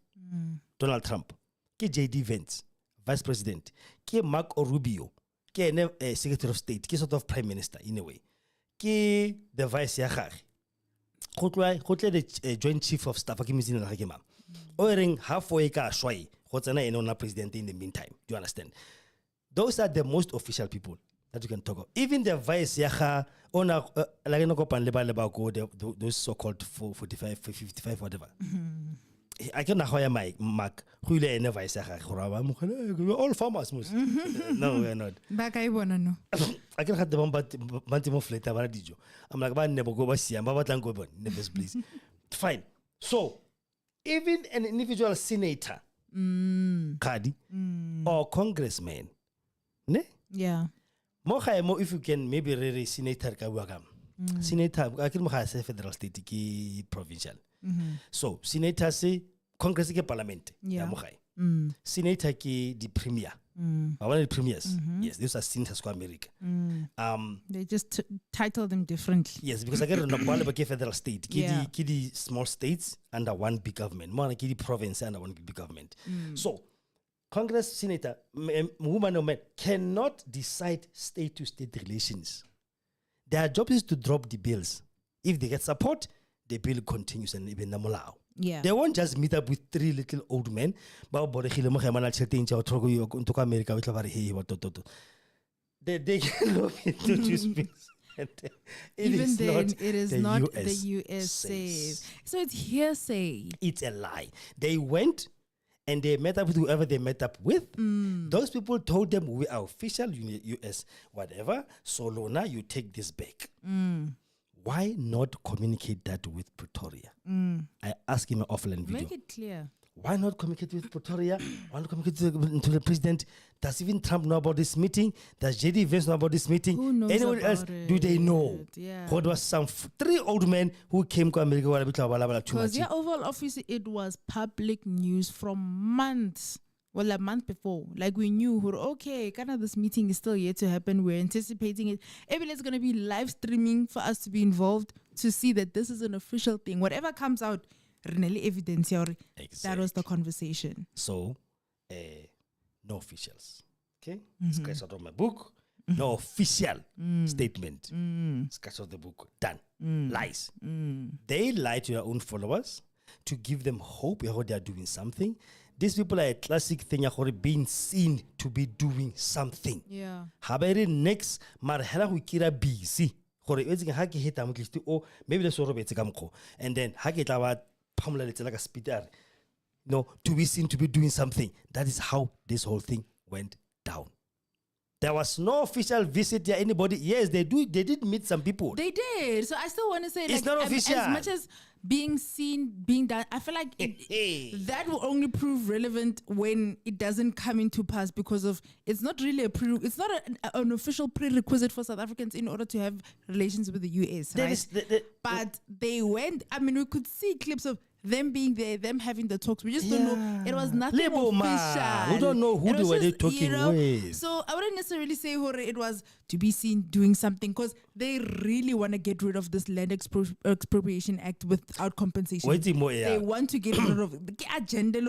Donald Trump. Ki JD Vance, Vice President. Ki Marco Rubio. Ki Secretary of State. Ki sort of Prime Minister in a way. Ki the Vice Yachar. The Joint Chief of Staff Oring halfway ka shwai president in the meantime. Do you understand? Those are the most official people that you can talk of. Even the vice yaha those so-called 45, 55, whatever. I can hire my Mark. All farmers. No, we are not. Back I wanna know. I can have the one but later. I'm like, never go see. I'm about to go never please. Fine. So, even an individual senator, Kadi, or congressman, ne? Yeah. More if you can maybe really senator Kawagam. Senator, I can say federal state ki provincial. So senator say Congress ki parliament. Yeah. Senator ki the premier. One of the premiers. Yes, those are senators for America. They just title them differently. Yes, because I get a federal state. Ki small states under one big government. More like the province under one big government. So Congress senator, woman or man, cannot decide state-to-state relations. Their job is to drop the bills. If they get support, the bill continues and even allow. Yeah. They won't just meet up with three little old men. They can look into these bills. Even then, it is not the US says. So it's hearsay. It's a lie. They went and they met up with whoever they met up with. Those people told them, we are official US, whatever. So Lona, you take this back. Why not communicate that with Pretoria? I asked him an offline video. Make it clear. Why not communicate with Pretoria? Why not communicate to the president? Does even Trump know about this meeting? Does JD Vance know about this meeting? Who knows Anyone about else? it? Do they know? Yeah. What was some three old men who came to America? Because Oval Office, it was public news from months. Well, a month before. Like we knew, okay, kind of this meeting is still yet to happen. We're anticipating it. Everybody's going to be live streaming for us to be involved to see that this is an official thing. Whatever comes out, evidence. That was the conversation. So, no officials. Okay? Scratch out of my book. No official statement. Scratch out the book. Done. Lies. They lie to their own followers to give them hope how they are doing something. These people are a classic thing being seen to be doing something. Yeah. Habere next marhala hu kira busy. Maybe let's and then like a speeder. No, to be seen to be doing something. That is how this whole thing went down. There was no official visit to anybody. Yes, they did meet some people. They did. So I still want to say, it's not official. As much as being seen, being done, I feel like that will only prove relevant when it doesn't come into pass, because of it's not really it's not an official prerequisite for South Africans in order to have relations with the US, right? But they went. I mean, we could see clips of them being there, them having the talks. We just don't know. It was nothing official. We don't know who they were talking with. So I wouldn't necessarily say it was to be seen doing something, because they really want to get rid of this Land Expropriation Act without compensation. They want to get rid of the agenda.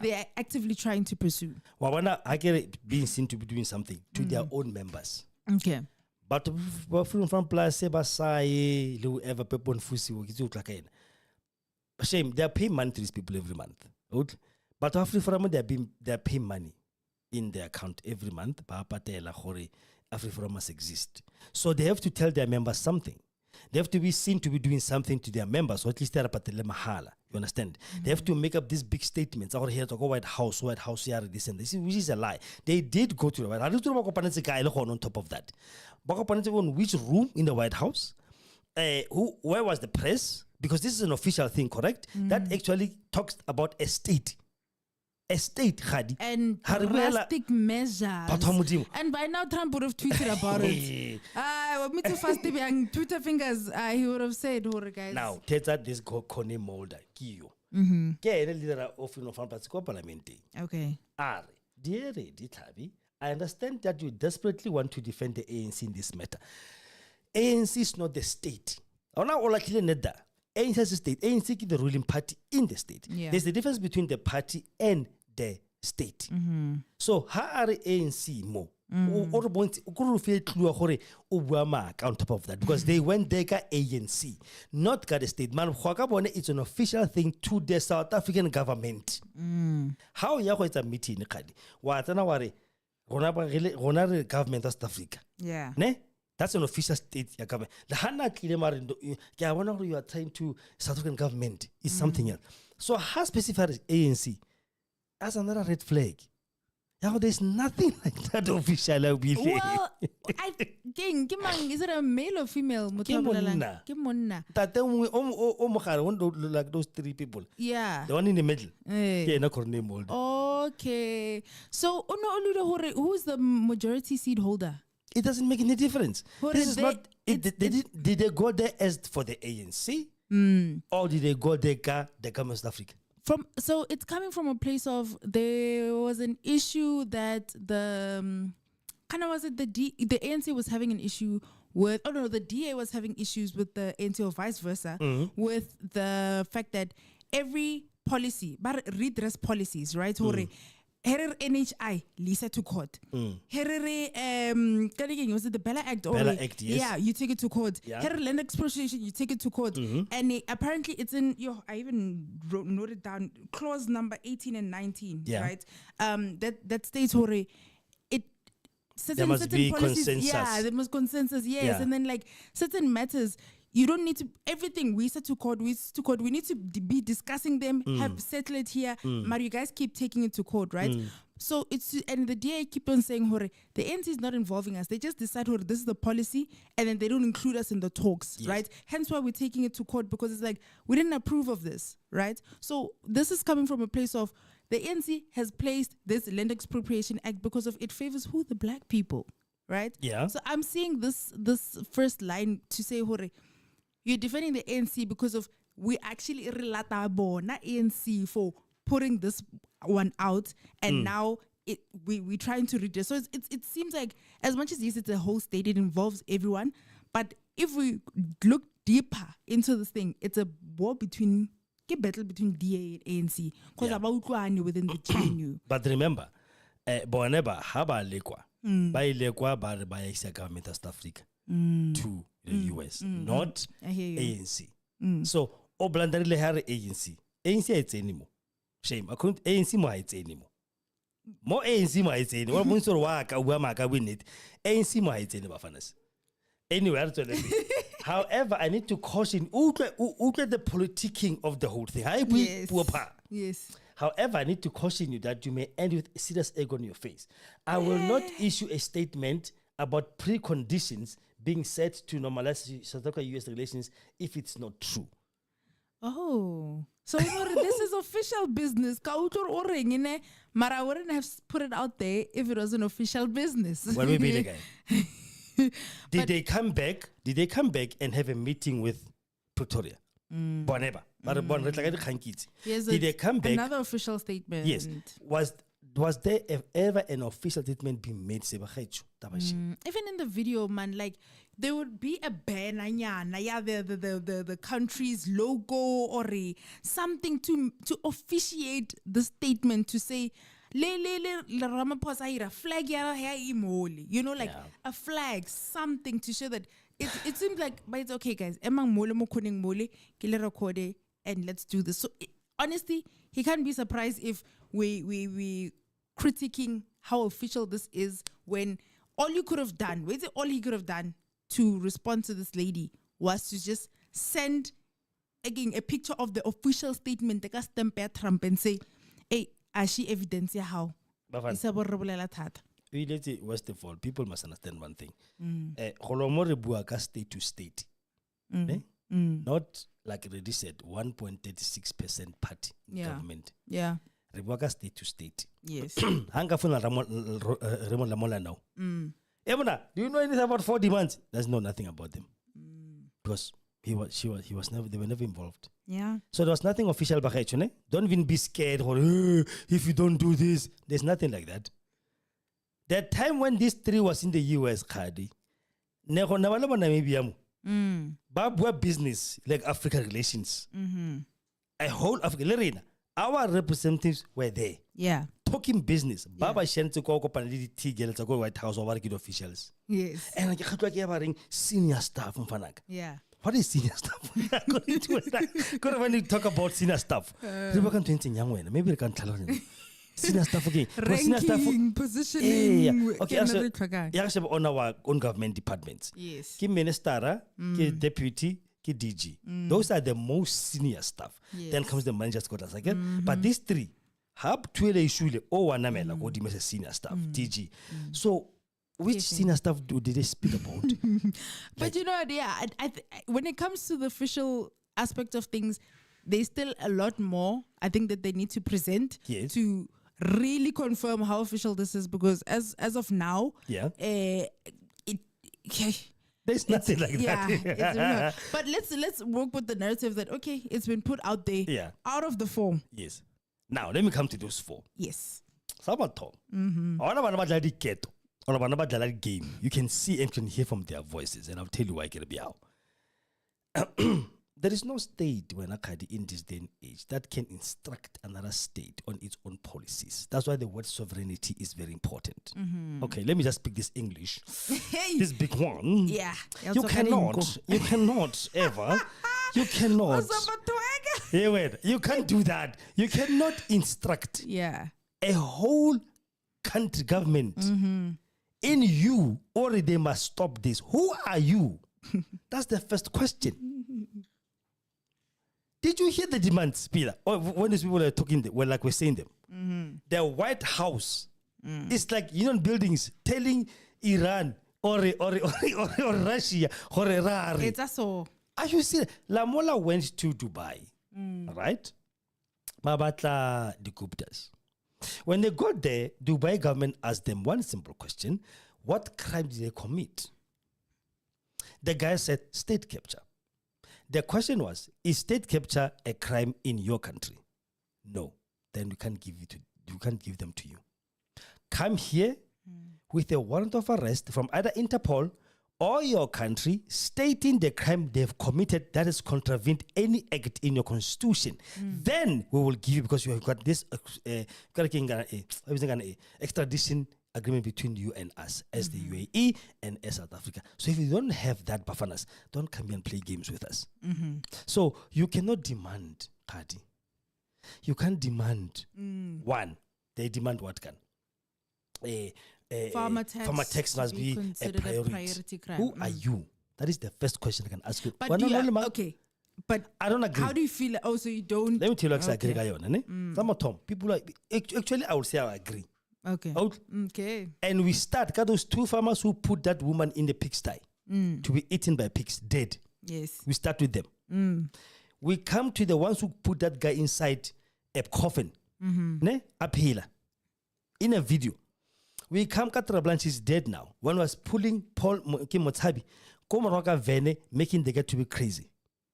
They are actively trying to pursue. Being seen to be doing something to their own members. Okay. But from Place Basai, whoever people Fusi, shame, they are paying money to these people every month. But after they are paying money in their account every month. Afriforum must exist. So they have to tell their members something. They have to be seen to be doing something to their members, or at least they're mahala. You understand? They have to make up these big statements. Or here to go White House, this and this, which is a lie. They did go to the White House. On top of that, which room in the White House? Where was the press? Because this is an official thing, correct? That actually talks about a state. A state, Khadi. And drastic measures. And by now, Trump would have tweeted about it. Me too fast Twitter fingers. He would have said, guys. Now, take that this Connie Mulder. Kiyo. Leader of Parliament. Okay. Dear Tabi, I understand that you desperately want to defend the ANC in this matter. ANC is not the state. ANC is the state. ANC is the ruling party in the state. Yeah. There's the difference between the party and the state. So, how are ANC more? On top of that, because they went there ANC, not got a state. Man, it's an official thing to the South African government. How it's a meeting? What government of South Africa? Yeah. Ne? That's an official state government. The Hana you are trying to South African government is something else. So how specified is ANC? That's another red flag. There's nothing like that official. Well, I think, is it a male or female? Like those three people. Yeah. The one in the middle. Yeah, not name holder. Okay. So, who's the majority seat holder? it doesn't make any difference. This is they- not. Did they go there as for the ANC, or did they go there the government of Africa? So it's coming from a place of there was an issue that the the ANC was having an issue with, the DA was having issues with the ANC or vice versa, with the fact that every policy, but redress policies, right? Herer NHI, Lisa to court. Herer was it the Bella Act? Bella Act, yes. Yeah, you take it to court. Yeah. Herer land expropriation, you take it to court. And apparently it's in I even noted down clause number 18 and 19, Yeah. right? That states hore There must be policies, consensus. yeah, there must consensus, yes. Yeah. And then like certain matters, you don't need to, everything we said to court, we need to be discussing them, have settled it here, but you guys keep taking it to court, right? So and the DA keep on saying, hore, the ANC is not involving us. They just decide, hore, this is the policy, and then they don't include us in the talks, right? Hence why we're taking it to court, because it's like, we didn't approve of this, right? So this is coming from a place of, the ANC has placed this Land Expropriation Act because of it favors who? The black people, right? Yeah. So I'm seeing this first line to say, hore, you're defending the ANC because of we actually relata bona ANC for putting this one out, and now we're trying to redress. So it seems like, as much as yes, it's a whole state, it involves everyone. But if we look deeper into this thing, it's a war between battle between DA and ANC, because about within the GNU. But remember, Boneba haba lekwa, ba lekwa ba re ba isa government of South Africa to the US, not I hear you. ANC. So oblandarile hare ANC it's anymore. Shame. I couldn't ANC mo it's anymore. More ANC mo it's anymore. What means waka uamaka win it? ANC mo it's anymore, fanas. Anyway, however, I need to caution the politicking of the whole thing. Yes. However, I need to caution you that you may end with a serious egg on your face. I will not issue a statement about preconditions being set to normalize South Africa-US relations if it's not true. Oh. So this is official business. Mara wouldn't have put it out there if it was an official business. When we be again. Did they come back? Did they come back and have a meeting with Pretoria? Boneba. Yes, did they come back? Another official statement. Yes. Was there ever an official statement being made? Even in the video, man, like there would be a banner, the country's logo or something to officiate the statement, to say le Ramaphosa ira flag ya imoli, a flag, something to show that it seems like, but it's okay, guys. Emang mole mo kuning mole kile recorde, and let's do this. So honestly, he can't be surprised if we critiquing how official this is, when all he could have done to respond to this lady was to just send again a picture of the official statement, take a stamp at Trump and say, hey, ashi evidence how. First of all, people must understand one thing. Holomore buaka state to state. Not like already said, 1.36% party in government. Yeah. Rebuaka state to state. Yes. Hanga funa Raymond Lamola now. Ebona, do you know anything about 4 demands? There's nothing about them. Because he was never, they were never involved. Yeah. So there was nothing official about it. Don't even be scared or if you don't do this. There's nothing like that. That time when this 3 was in the US, Khadi, Babwa business like Africa relations. A whole Africa. Our representatives were there. Yeah. Talking business. Baba Shen to go up and did tea girls to go White House or working officials. Yes. And I get senior staff from Fanak. Yeah. What is senior staff? When you talk about senior staff, maybe I can tell you. Senior staff again. Ranking, positioning. Okay, also on our own government departments. Yes. Ki minister, ki deputy, ki DG. Those are the most senior staff. Yes. Then comes the manager's quarters again. But these 3, hab tuele ishule o wanamela go dimese senior staff, DG. So which senior staff did they speak about? But when it comes to the official aspect of things, there's still a lot more I think that they need to present to really confirm how official this is, because as of now, Okay. There's nothing like Yeah, that. it's real. But let's work with the narrative that okay, it's been put out there, Yeah. out of the form. Yes. Now let me come to those 4. Yes. Sabato. Or a game. You can see and can hear from their voices, and I'll tell you why I get be out. There is no state when in this day and age that can instruct another state on its own policies. That's why the word sovereignty is very important. Okay, let me just speak this English. This big one. Yeah. You cannot ever. You cannot. Hey, wait. You can't do that. You cannot instruct Yeah. a whole country government in you, or they must stop this. Who are you? That's the first question. Did you hear the demands, Peter? Or when these people are talking, we're saying them. The White House is like buildings telling Iran or Russia or Iran. It's also. Are you serious? Lamola went to Dubai, right? Mabatla the Guptas. When they got there, Dubai government asked them one simple question: what crime did they commit? The guy said state capture. The question was, is state capture a crime in your country? No. Then we can't give them to you. Come here with a warrant of arrest from either Interpol or your country stating the crime they've committed that has contravened any act in your constitution. Then we will give you, because you have got this extradition agreement between you and us as the UAE and as South Africa. So if you don't have that bafanas, don't come here and play games with us. So you cannot demand, Kadi. You can't demand one. They demand what can? Farmer tax must be a considered priority. crime. Who are you? That is the first question I can ask you. But okay. But I don't agree. How do you feel? Oh, so you don't? Let me tell you exactly. People are, actually, I would say I agree. Okay. Okay. And we start, got those 2 farmers who put that woman in the pigsty to be eaten by pigs, dead. Yes. We start with them. We come to the ones who put that guy inside a coffin, up here, in a video. We come, Katra Blanche is dead now. One was pulling Paul Kimotsabi, Komoroka Vene, making the guy to be crazy.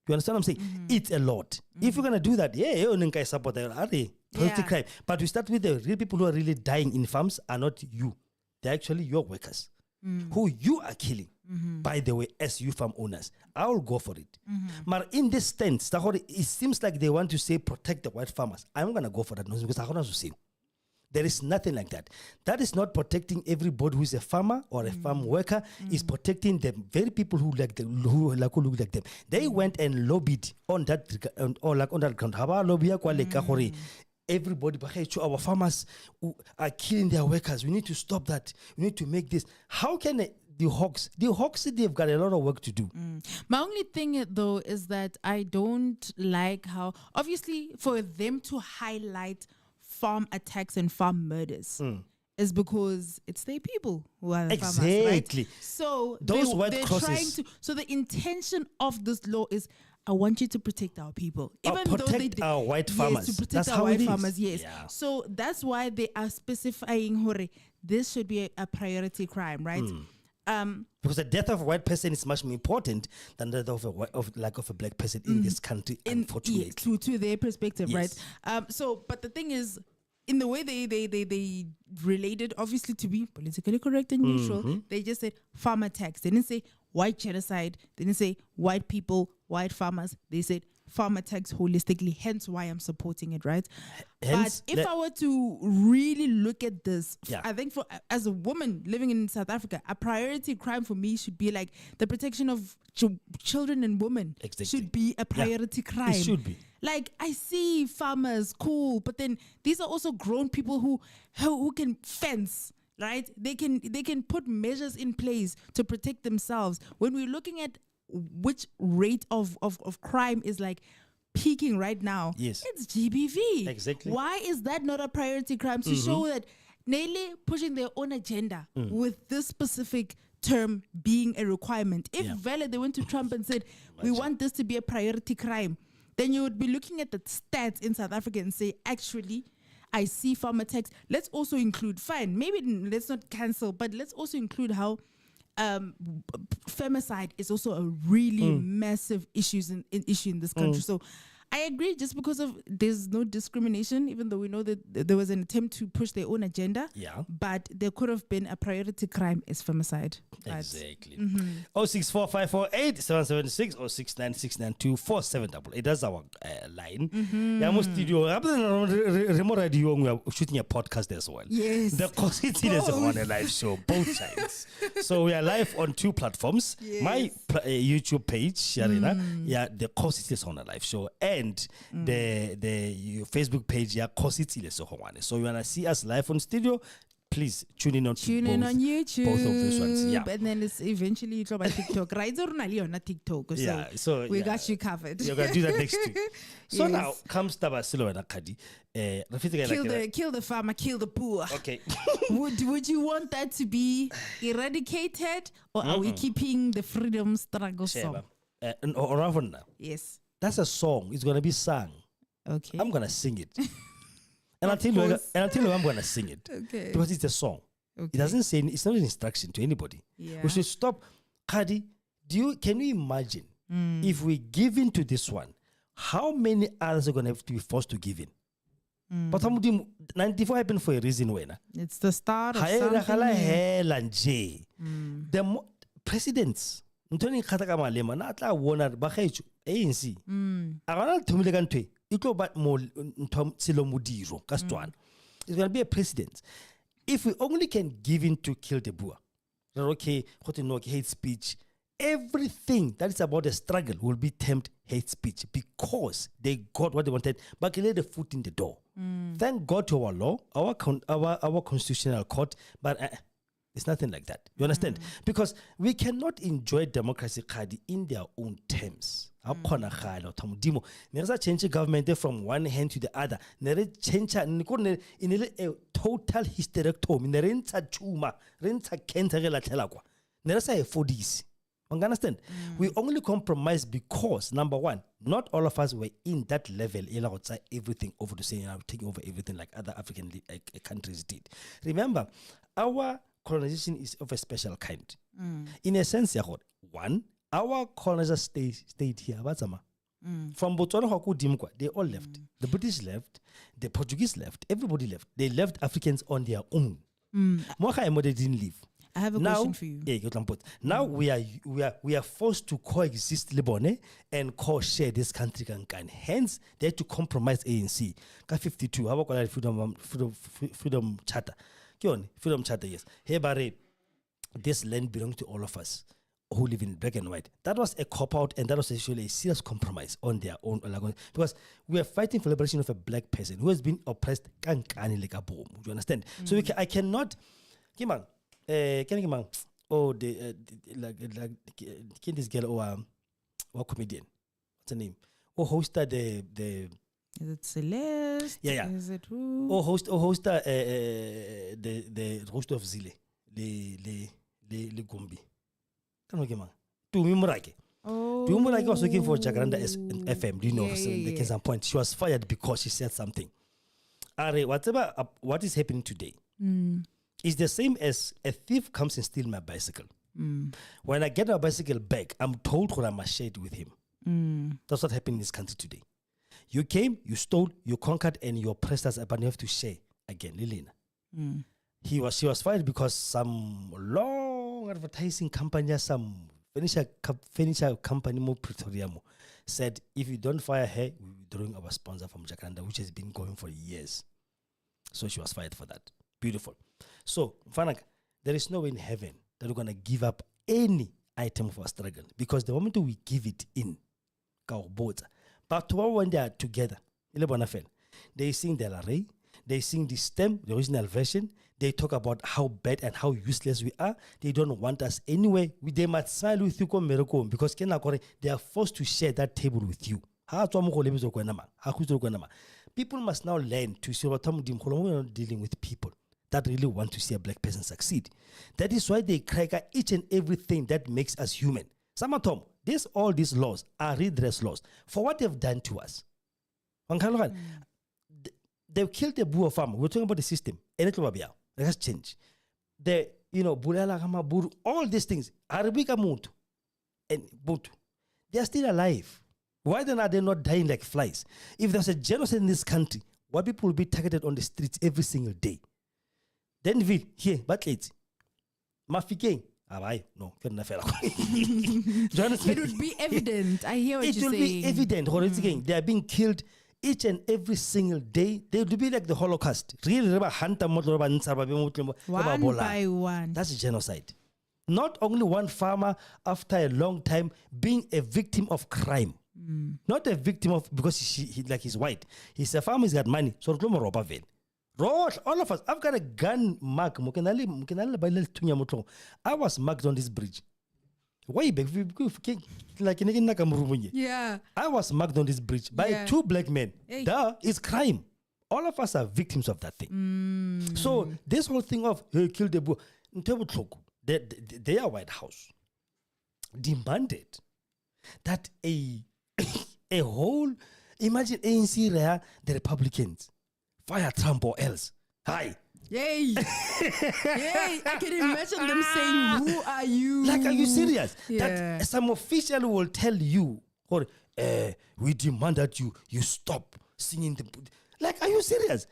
You understand what I'm saying? It's a lot. If you're going to do that, you support the crime. But we start with the real people who are really dying in farms are not you. They're actually your workers who you are killing, by the way, as you farm owners. I will go for it. But in this stance, it seems like they want to say protect the white farmers. I'm going to go for that because I want to say there is nothing like that. That is not protecting everybody who is a farmer or a farm worker. Is protecting the very people who like them, who look like them. They went and lobbied on that on that ground. Everybody, our farmers are killing their workers. We need to stop that. We need to make this. How can the Hawks, they've got a lot of work to do. My only thing though is that I don't like how, obviously, for them to highlight farm attacks and farm murders is because it's their people who are the farmers, right? So those white crosses. So the intention of this law is, I want you to protect our people, even protect our white farmers. Yes, to protect that's our how white it farmers. is. Yes. Yeah. So that's why they are specifying, hore, this should be a priority crime, right? Because the death of a white person is much more important than the death of a black person in this country, unfortunately. To their perspective, yes. right? But the thing is, in the way they related, obviously to be politically correct and neutral, they just said farm attacks. They didn't say white genocide. They didn't say white people, white farmers. They said farm attacks holistically, hence why I'm supporting it, right? But if I were to really look at this, I think as a woman living in South Africa, a priority crime for me should be like the protection of children and women. Exactly. Should be a priority crime. It should be. Like, I see farmers, cool, but then these are also grown people who can fence, right? They can put measures in place to protect themselves. When we're looking at which rate of crime is like peaking right now, yes, it's GBV. Exactly. Why is that not a priority crime? To show that Nelly pushing their own agenda with this specific term being a requirement. If valid, they went to Trump and said, we want this to be a priority crime, then you would be looking at the stats in South Africa and say, actually, I see farm attacks. Let's also include, fine, maybe let's not cancel, but let's also include how femicide is also a really massive issue in this country. So I agree, just because of there's no discrimination, even though we know that there was an attempt to push their own agenda. Yeah. But there could have been a priority crime as femicide. Exactly. 0645487776 or 696924788. That's our line. Yeah, most studio. Remote radio. We are shooting a podcast as well. Yes. The Cosity is on a live show, both sides. So we are live on 2 platforms. Yes. My YouTube page, Sharina, the Cosity is on a live show, and the Facebook page, Cosity. So you wanna see us live on studio, please tune in on YouTube, both of those ones. Yeah. And then it's eventually you drop on TikTok. Right? On TikTok. So we got you covered. You're gonna do that next week. So Yes. now comes Tabasilo and Akadi. Kill the farmer, kill the poor. Okay. Would you want that to be eradicated, or are we keeping the freedom struggle song? Yes. That's a song. It's gonna be sung. Okay. I'm gonna sing it. And I'll tell you I'm gonna sing it. Okay. Because it's a song. Okay. It doesn't say it's not an instruction to anybody. Yeah. We should stop. Kadi, can you imagine if we give in to this one, how many others are gonna have to be forced to give in? But 94 happened for a reason when It's the start of something. the presidents ntoni khataka malema na tla wona ba gaetso ANC a gona thomile ka ntwe itlo ba mo ntom tselo modiro ka Setswana. It's going to be a president. If we only can give in to kill the boer, okay, hate speech, everything that is about the struggle will be termed hate speech because they got what they wanted, but they laid the foot in the door. Thank God to our law, our constitutional court, but it's nothing like that. You understand? Because we cannot enjoy democracy in their own terms. Change government from one hand to the other. Change in a total hysterectomy. Understand? We only compromise because, number one, not all of us were in that level, everything over to say, taking over everything like other African countries did. Remember, our colonization is of a special kind. In a sense, one, our colonizers stayed here. From Botswana, they all left. The British left, the Portuguese left, everybody left. They left Africans on their own. They didn't leave. I have a question for you. Now we are forced to coexist and co-share this country. Hence, they had to compromise ANC. 52, how about freedom charter? Freedom charter, yes. Hey, this land belongs to all of us who live in black and white. That was a cop-out, and that was actually a serious compromise on their own. Because we are fighting for liberation of a black person who has been oppressed. Do you understand? So I cannot... can this girl or comedian? What's her name? Or hosted the Is it Celeste? Yeah. Is it who? Or host the roast of Zile le Gombi. Can we Tumi Murake. Tumi Murake was working for Jacaranda FM. Do you know? The Kensington Point. She was fired because she said something. What is happening today? It's the same as a thief comes and steals my bicycle. When I get my bicycle back, I'm told what I must share it with him. That's what happened in this country today. You came, you stole, you conquered, and you oppressed us, but you have to share again. Lilina. She was fired because some long advertising company, some furniture company, Pretoria, said if you don't fire her, we're withdrawing our sponsor from Jacaranda, which has been going for years. So she was fired for that. Beautiful. So, Fanak, there is no way in heaven that we're going to give up any item of our struggle because the moment we give it in, but when they are together, they sing the Larray, they sing the stem, the original version, they talk about how bad and how useless we are. They don't want us anyway. They might smile with you because they are forced to share that table with you. People must now learn to see what we're not dealing with people that really want to see a black person succeed. That is why they crack each and everything that makes us human. Samatom, all these laws are redress laws for what they've done to us. They've killed the Boer farmer. We're talking about the system. It has changed. The Bulela Gamaburu, all these things, Arabika Mutu and Butu, they are still alive. Why then are they not dying like flies? If there's a genocide in this country, why people will be targeted on the streets every single day? Then here, but late. Mafikeng. No, it would be evident. I hear what you're saying. It will be evident. They are being killed each and every single day. They will be like the Holocaust. Really, one by one. That's genocide. Not only one farmer after a long time being a victim of crime. Not a victim of because he's white. He's a farmer, he's got money. So all of us, I've got a gun mark. I was marked on this bridge. Way back, yeah. I was marked on this bridge by two black men. Hey. It's crime. All of us are victims of that thing. So this whole thing of kill the boy, their White House demanded that a whole, imagine ANC, the Republicans, fire Trump or else. Hi. Yay. Yay. I can imagine them saying, who are you? Like, are you serious? Yeah. That some official will tell you, or we demand that you stop singing the. Like, are you serious?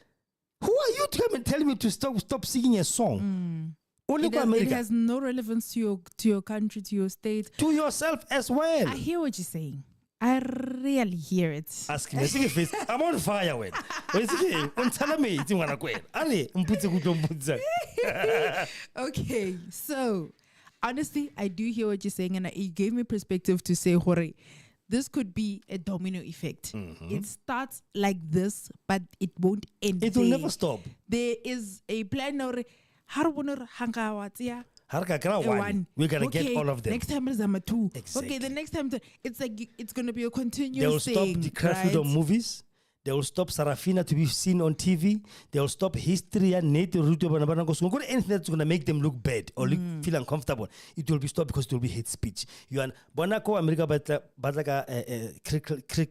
Who are you to come and tell me to stop singing a song? Only it has no relevance to your country, to your state. To yourself as well. I hear what you're saying. I really hear it. Ask me. I'm on fire. Okay, so honestly, I do hear what you're saying, and you gave me perspective to say, Hore, this could be a domino effect. It starts like this, but it won't end. It will never stop. There is a plan. We're gonna get all of them. Next time is number 2. Exactly. Okay, the next time it's like it's gonna be a continuous They will thing. stop the crowd of movies. They will stop Sarafina to be seen on TV. They will stop history and native root of anything that's gonna make them look bad or feel uncomfortable. It will be stopped because it will be hate speech. You and Bonako America but like a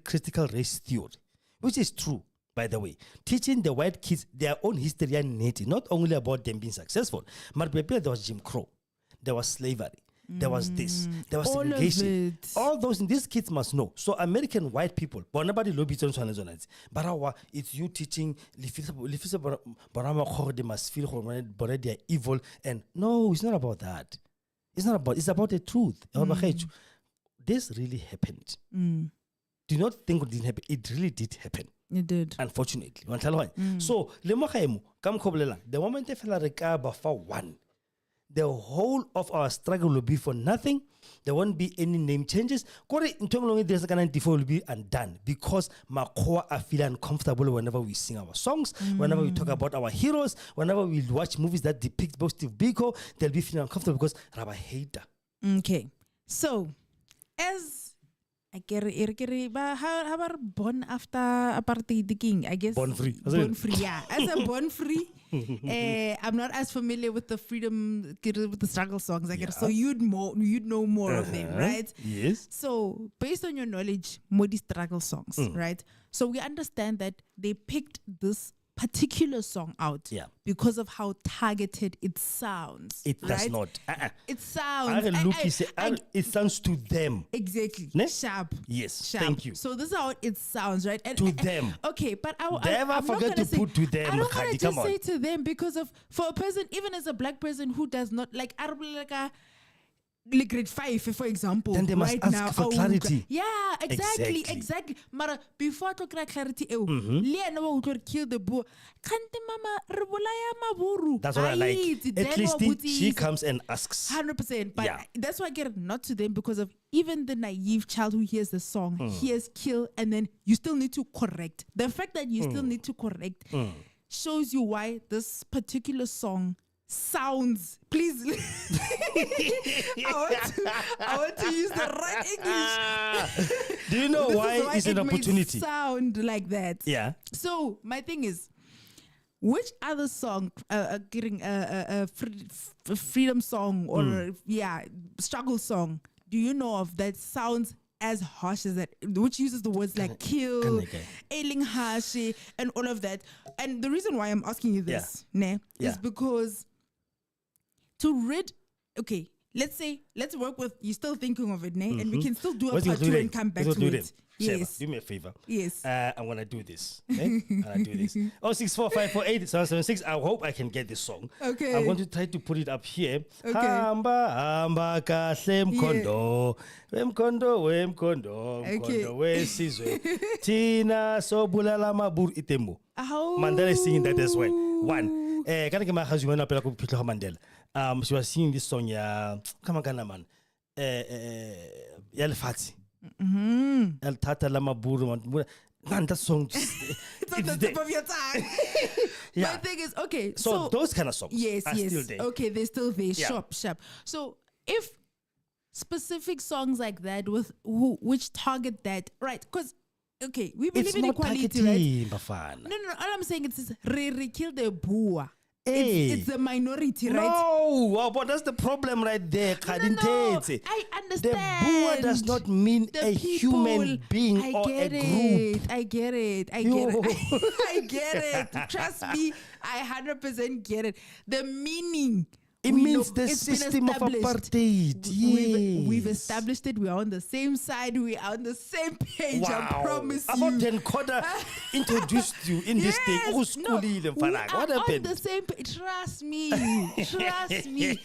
critical race theory, which is true. By the way, teaching the white kids their own history and native, not only about them being successful, but there was Jim Crow, there was slavery, there was this, there was segregation. All those these kids must know. So American white people, but nobody lobbies on it's you teaching they must feel they are evil. And no, it's not about that. It's about the truth. This really happened. Do not think it didn't happen. It really did happen. It did. Unfortunately. So, the moment for one, the whole of our struggle will be for nothing. There won't be any name changes. Will be undone because I feel uncomfortable whenever we sing our songs, whenever we talk about our heroes, whenever we watch movies that depict Steve Biko, they'll be feeling uncomfortable because Rabbi hater. Okay. So, as how about born after apartheid the king? I guess born free. Yeah. As a born free, I'm not as familiar with the freedom with the struggle songs. I guess so. You'd know more of them, right? Yes. So based on your knowledge, Modi struggle songs, right? So we understand that they picked this particular song out because of how targeted it sounds. It does not. It sounds. It sounds to them. Exactly. Ne? Sharp. Yes. Sharp. Thank you. So this is how it sounds, right? And, to them. Okay, but I'm forget to put to them. I don't want to just say to them because for a person, even as a black person who does not like grade 5, for example, then they must right ask now, for clarity. Yeah, exactly. Mara, before to get clarity, kill the boy. That's what I like. At least she comes and asks. 100%. But that's why I get not to them because of even the naive child who hears the song, hears kill, and then you still need to correct. The fact that you still need to correct shows you why this particular song sounds. Please. I want to use the right English. Do you know why it's an opportunity? Sound like that. Yeah. So my thing is, which other song, getting a freedom song or struggle song, do you know of that sounds as harsh as that, which uses the words like kill, ailing harsh, and all of that? And the reason why I'm asking you this, is because to rid. Okay, let's work with you. Still thinking of it, ne? And we can still do a What's part 2 included? and come back What's to included? it. Sheba, Yes. do me a favor. Yes. I'm gonna do this. I'm gonna do this. 0645487776. I hope I can get this song. Okay. I'm going to try to put it up here. Okay. Hamba kahle mkondo. Wemkondo Okay. wesizwe. Tina sobulala mabur itemo. How? Mandela is singing that as well. One. Kana ke maga zwe na pela ko Pitlo Mandela. She was singing this song ya kana man. Ya lefatshe. El Tata Lama Buru, man, that song just, It's on the tip of your tongue. Yeah. My thing is, okay. So those kind of songs Yes, are yes. still there. Okay, they're still there. Yeah. Sharp. So if specific songs like that which target that, right? Because okay, we believe It's in not equality, right? targeting, Bafana. No. All I'm saying is re kill the bua. Hey. It's the minority, right? No, but that's the problem right there. No, Kadintete. I The understand. Boer does not mean The a human being I or get a group. I get it. Yo. I get it. Trust me, I 100% get it. The meaning. It we means know the it's been system of established. apartheid. We've Yes. established it. We are on the same side. We are on the same page. I promise I you. thought then Koda introduced you in this thing. Yes, Who's no, schooling we What are happened? on the same page. Trust me. Trust me.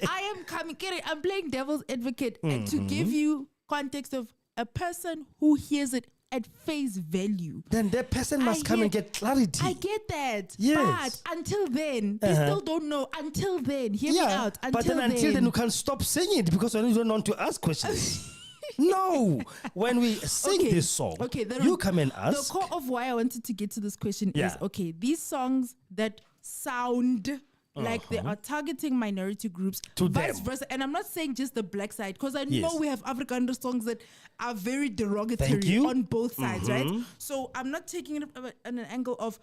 I am coming. Get it? I'm playing devil's advocate to give you context of a person who hears it at face value. Then that person must come and get clarity. I get that. Yes. But until then, they still don't know. Until then, hear me out. But then until then, you can stop saying it because you don't want to ask questions. No, when we sing this song, you come and ask. The core of why I wanted to get to this question is, okay, these songs that sound like they are targeting minority groups, To vice them. versa. And I'm not saying just the black side, because I Yes. know we have Afrikaner songs that are very Thank derogatory you. on both sides, right? So I'm not taking it at an angle of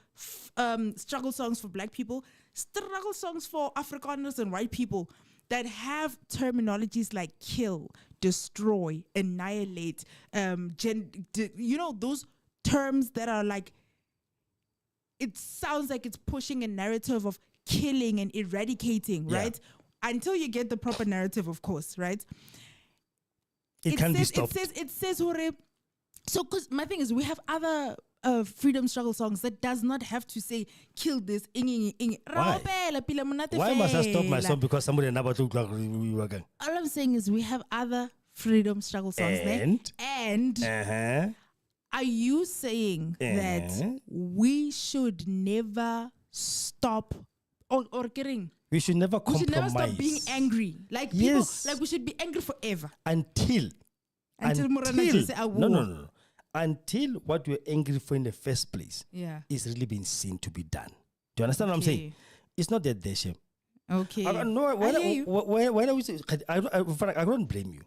struggle songs for black people, struggle songs for Afrikaners and white people that have terminologies like kill, destroy, annihilate, those terms that are like, it sounds like it's pushing a narrative of killing and eradicating, right? Until you get the proper narrative, of course, right? It can be stopped. It says, hore. So, because my thing is, we have other freedom struggle songs that does not have to say kill this. Why? Why must I stop my song because somebody never took like we were going? All I'm saying is we have other freedom struggle songs And? and are you saying that we should never stop or getting? We should never We compromise. should never stop being angry. Like people, like we should be angry forever. Until Morana just say, no. Until what we're angry for in the first place is really being seen to be done. Do you understand what I'm saying? It's not that they shame. Okay. I don't know. When I was, I don't blame you.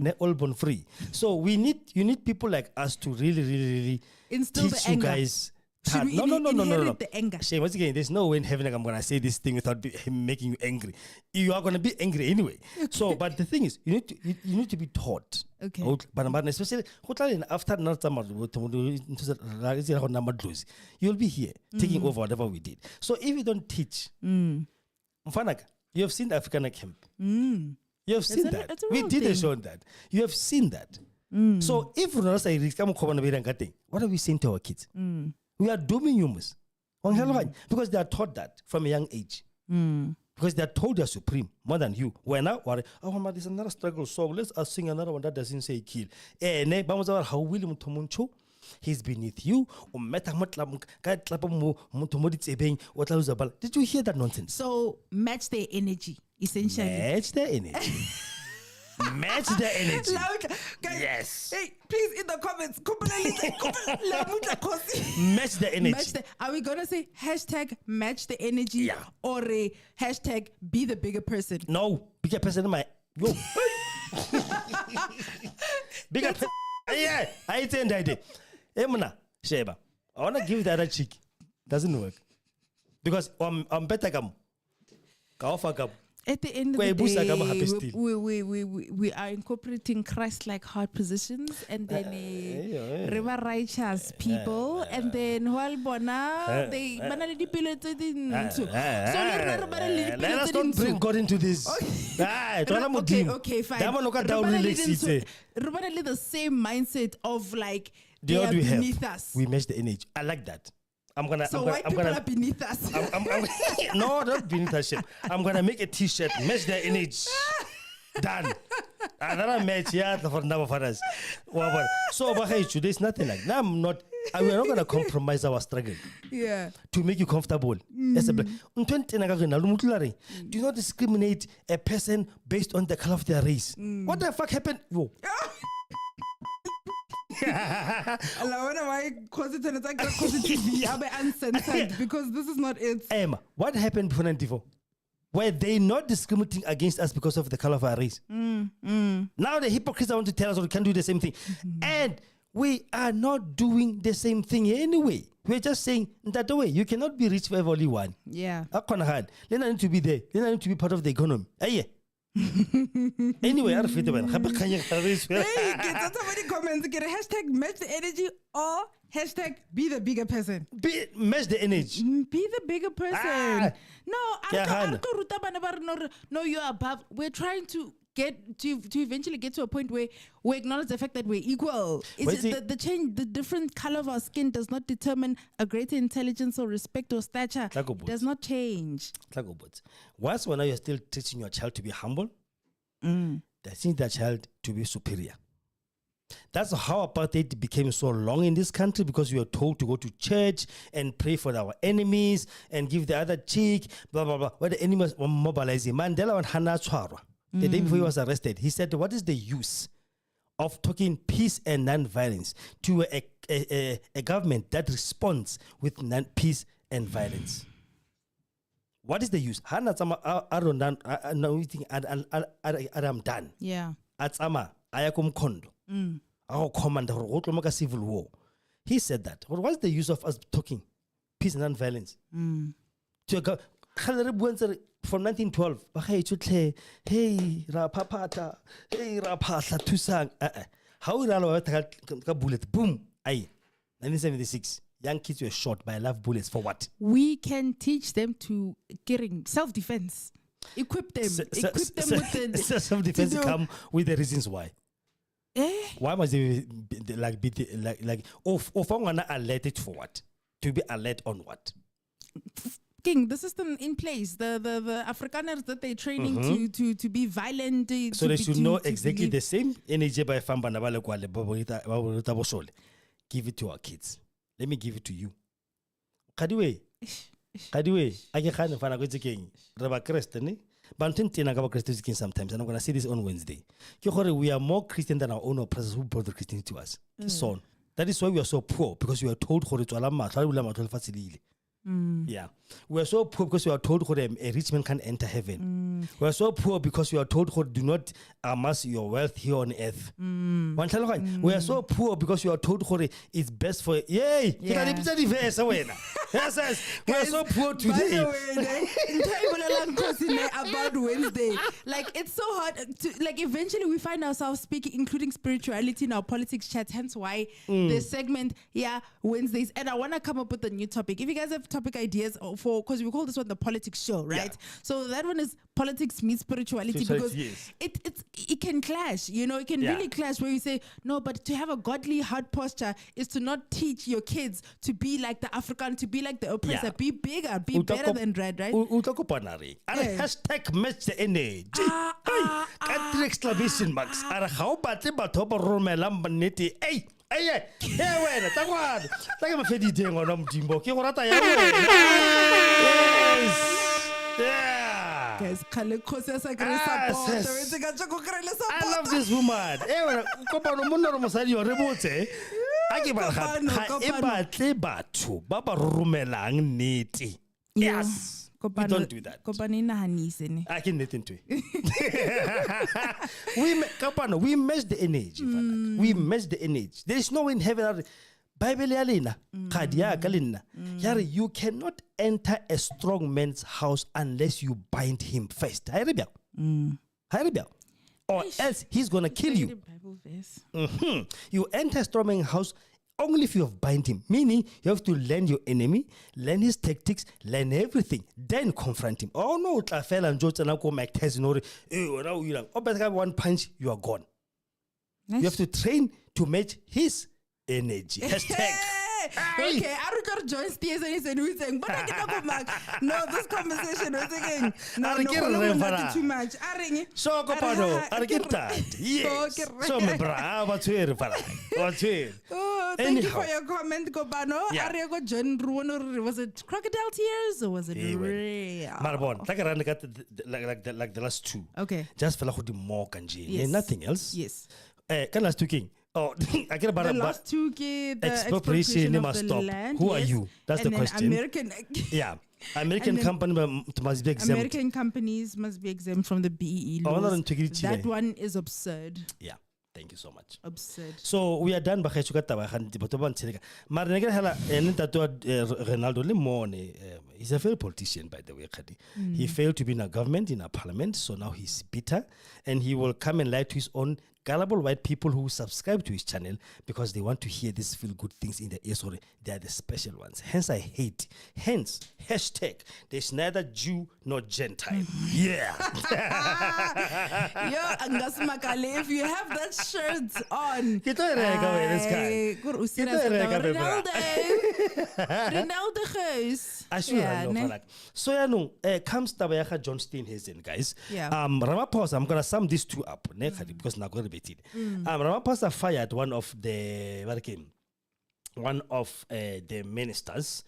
They're all born free. So you need people like us to really instill teach the you anger. guys. Should we inherit the anger? Shame, once again, there's no way in heaven like I'm going to say this thing without making you angry. You are going to be angry anyway. So, but the thing is, you need to be taught. Okay. But especially after you'll be here taking over whatever we did. So if you don't teach, you have seen the Afrikaner camp. You have seen that. We did a show on that. You have seen that. So if what are we saying to our kids? We are dooming humans. Because they are taught that from a young age. Because they are told they are supreme more than you. We're now worried, there's another struggle song. Let's sing another one that doesn't say kill. He's beneath you. Did you hear that nonsense? So match their energy, essentially. Match their energy. Match the energy. Guys, yes. Hey, please in the comments. Match the energy. Are we gonna say hashtag match the energy or a hashtag be the bigger person? No, bigger person in my yo. Bigger person. Yeah, I think I did. Emuna, Sheba, I wanna give the other cheek. Doesn't work because I'm better. At the end of Kwe the busa ka mo hape day, still. we are incorporating Christ-like heart positions, and then river righteous people, and then while bona they bana le dipelo tse dintsho. So Let us not bring God into this. Okay, fine. Re bana le the same mindset of like they are beneath us. We match the energy. I like that. So white people are beneath us. No, not beneath us. I'm gonna make a T-shirt, match their image. Done. Another match, yeah, for number for us. So, there's nothing like that. We're not gonna compromise our struggle. Yeah. To make you comfortable. As a black. Do not discriminate a person based on the color of their race. What the fuck happened? Whoa. Because this is not it. Emma, what happened before 94? Were they not discriminating against us because of the color of our race? Now the hypocrites want to tell us we can do the same thing. And we are not doing the same thing anyway. We're just saying that way. You cannot be rich for only one. Yeah. They need to be there. They need to be part of the economy. Anyway, I feel hey, get so many comments. Get a hashtag match the energy or hashtag be the bigger person. Match the energy. Be the bigger person. No, you're above. We're trying to get to eventually get to a point where we acknowledge the fact that we're equal. The different color of our skin does not determine a greater intelligence or respect or stature. It does not change. Once when you're still teaching your child to be humble, they teach that child to be superior. That's how apartheid became so long in this country, because we were told to go to church and pray for our enemies and give the other cheek, blah, blah, blah. Where the enemies were mobilizing. Mandela and Hannah Chwarwa, the day before he was arrested, he said, what is the use of talking peace and non-violence to a government that responds with peace and violence? What is the use? I'm done. Yeah. Atsama ayakum kondo. Our commander civil war. He said that. Well, what's the use of us talking peace and non-violence? From 1912, hey, rapapata, hey, rapasa, tusang. How we bullet? Boom. 1976. Young kids were shot by live bullets for what? We can teach them to getting self-defense. Equip them. Equip them with the self-defense come with the reasons why. Why must they be alerted for what? To be alert on what? King, the system in place, the Afrikaners that they're training to be violent. So they should know exactly the same energy by Famba. Give it to our kids. Let me give it to you. Kadiwe, I can't find a good king. Rabba Christian, but sometimes, and I'm going to say this on Wednesday. We are more Christian than our own oppressors who brought the Christianity to us. So that is why we are so poor, because we are told yeah. We are so poor because we are told a rich man can't enter heaven. We are so poor because we are told do not amass your wealth here on earth. We are so poor because we are told it's best for yay. We are so poor today. About Wednesday, like it's so hard to like. Eventually, we find ourselves speaking, including spirituality in our politics chat. Hence, why this segment, Wednesdays. And I want to come up with a new topic. If you guys have topic ideas for, because we call this one the politics show, right? Yeah. So that one is politics meets spirituality, because it can clash. It can really clash, where you say no, but to have a godly heart posture is to not teach your kids to be like the African, to be like the oppressor, be bigger, be better than red, right? Hashtag match the energy. Country exclamation marks. How about the Romelam Baneti? Hey, wait, I'm a fedi thing on Jimbo. Guys, I love this woman. Yes. We don't do that. I can get into it. We match the energy. We match the energy. There is no way in heaven. Bible ya lena khadi ya ka le nna ya re you cannot enter a strong man's house unless you bind him first ha e re bjao or else he's gonna kill you. Bible verse. You enter a strong man's house only if you have bind him, meaning you have to learn your enemy, learn his tactics, learn everything, then confront him. Oh no, tla fela njo tsena ko Mike Tyson or wena o ilang o better one punch you are gone. Nice. You have to train to match his energy. Hashtag. Okay, I regard John Steers and he said, "Who's saying?" But I cannot go back. No, this conversation was again. No, not too much. So go pano, yes. So me bra, what's here, fara? What's here? Oh, thank you for your comment, Gobano. Yeah. Ariago John Ruano, was it crocodile tears or was it real? Marbon, like the last two. Okay. Just for like more kanji. Yes. Nothing else. Yes. Can last two king. Oh, I get about The last two, the expropriation of must the stop. land. Who are you? That's and the question. American, Yeah. American then company must be exempt. American companies must be exempt from the BEE laws. That one is absurd. Yeah. Thank you so much. Absurd. So we are done. Ronaldo Lemone, he's a failed politician, by the way. He failed to be in a government, in a parliament, so now he's bitter, and he will come and lie to his own gullible white people who subscribe to his channel because they want to hear these feel good things in their ears. Or they are the special ones. Hence, I hate. Hence, hashtag, there's neither Jew nor Gentile. Yeah. Yo, Angas Makale, if you have that shirt on, Ronaldo Geus. So yeah, no, comes Tabayaha John Steenhuisen, guys. Yeah. Ramaphosa, I'm gonna sum these two up because now going to be it. Ramaphosa fired one of the the ministers.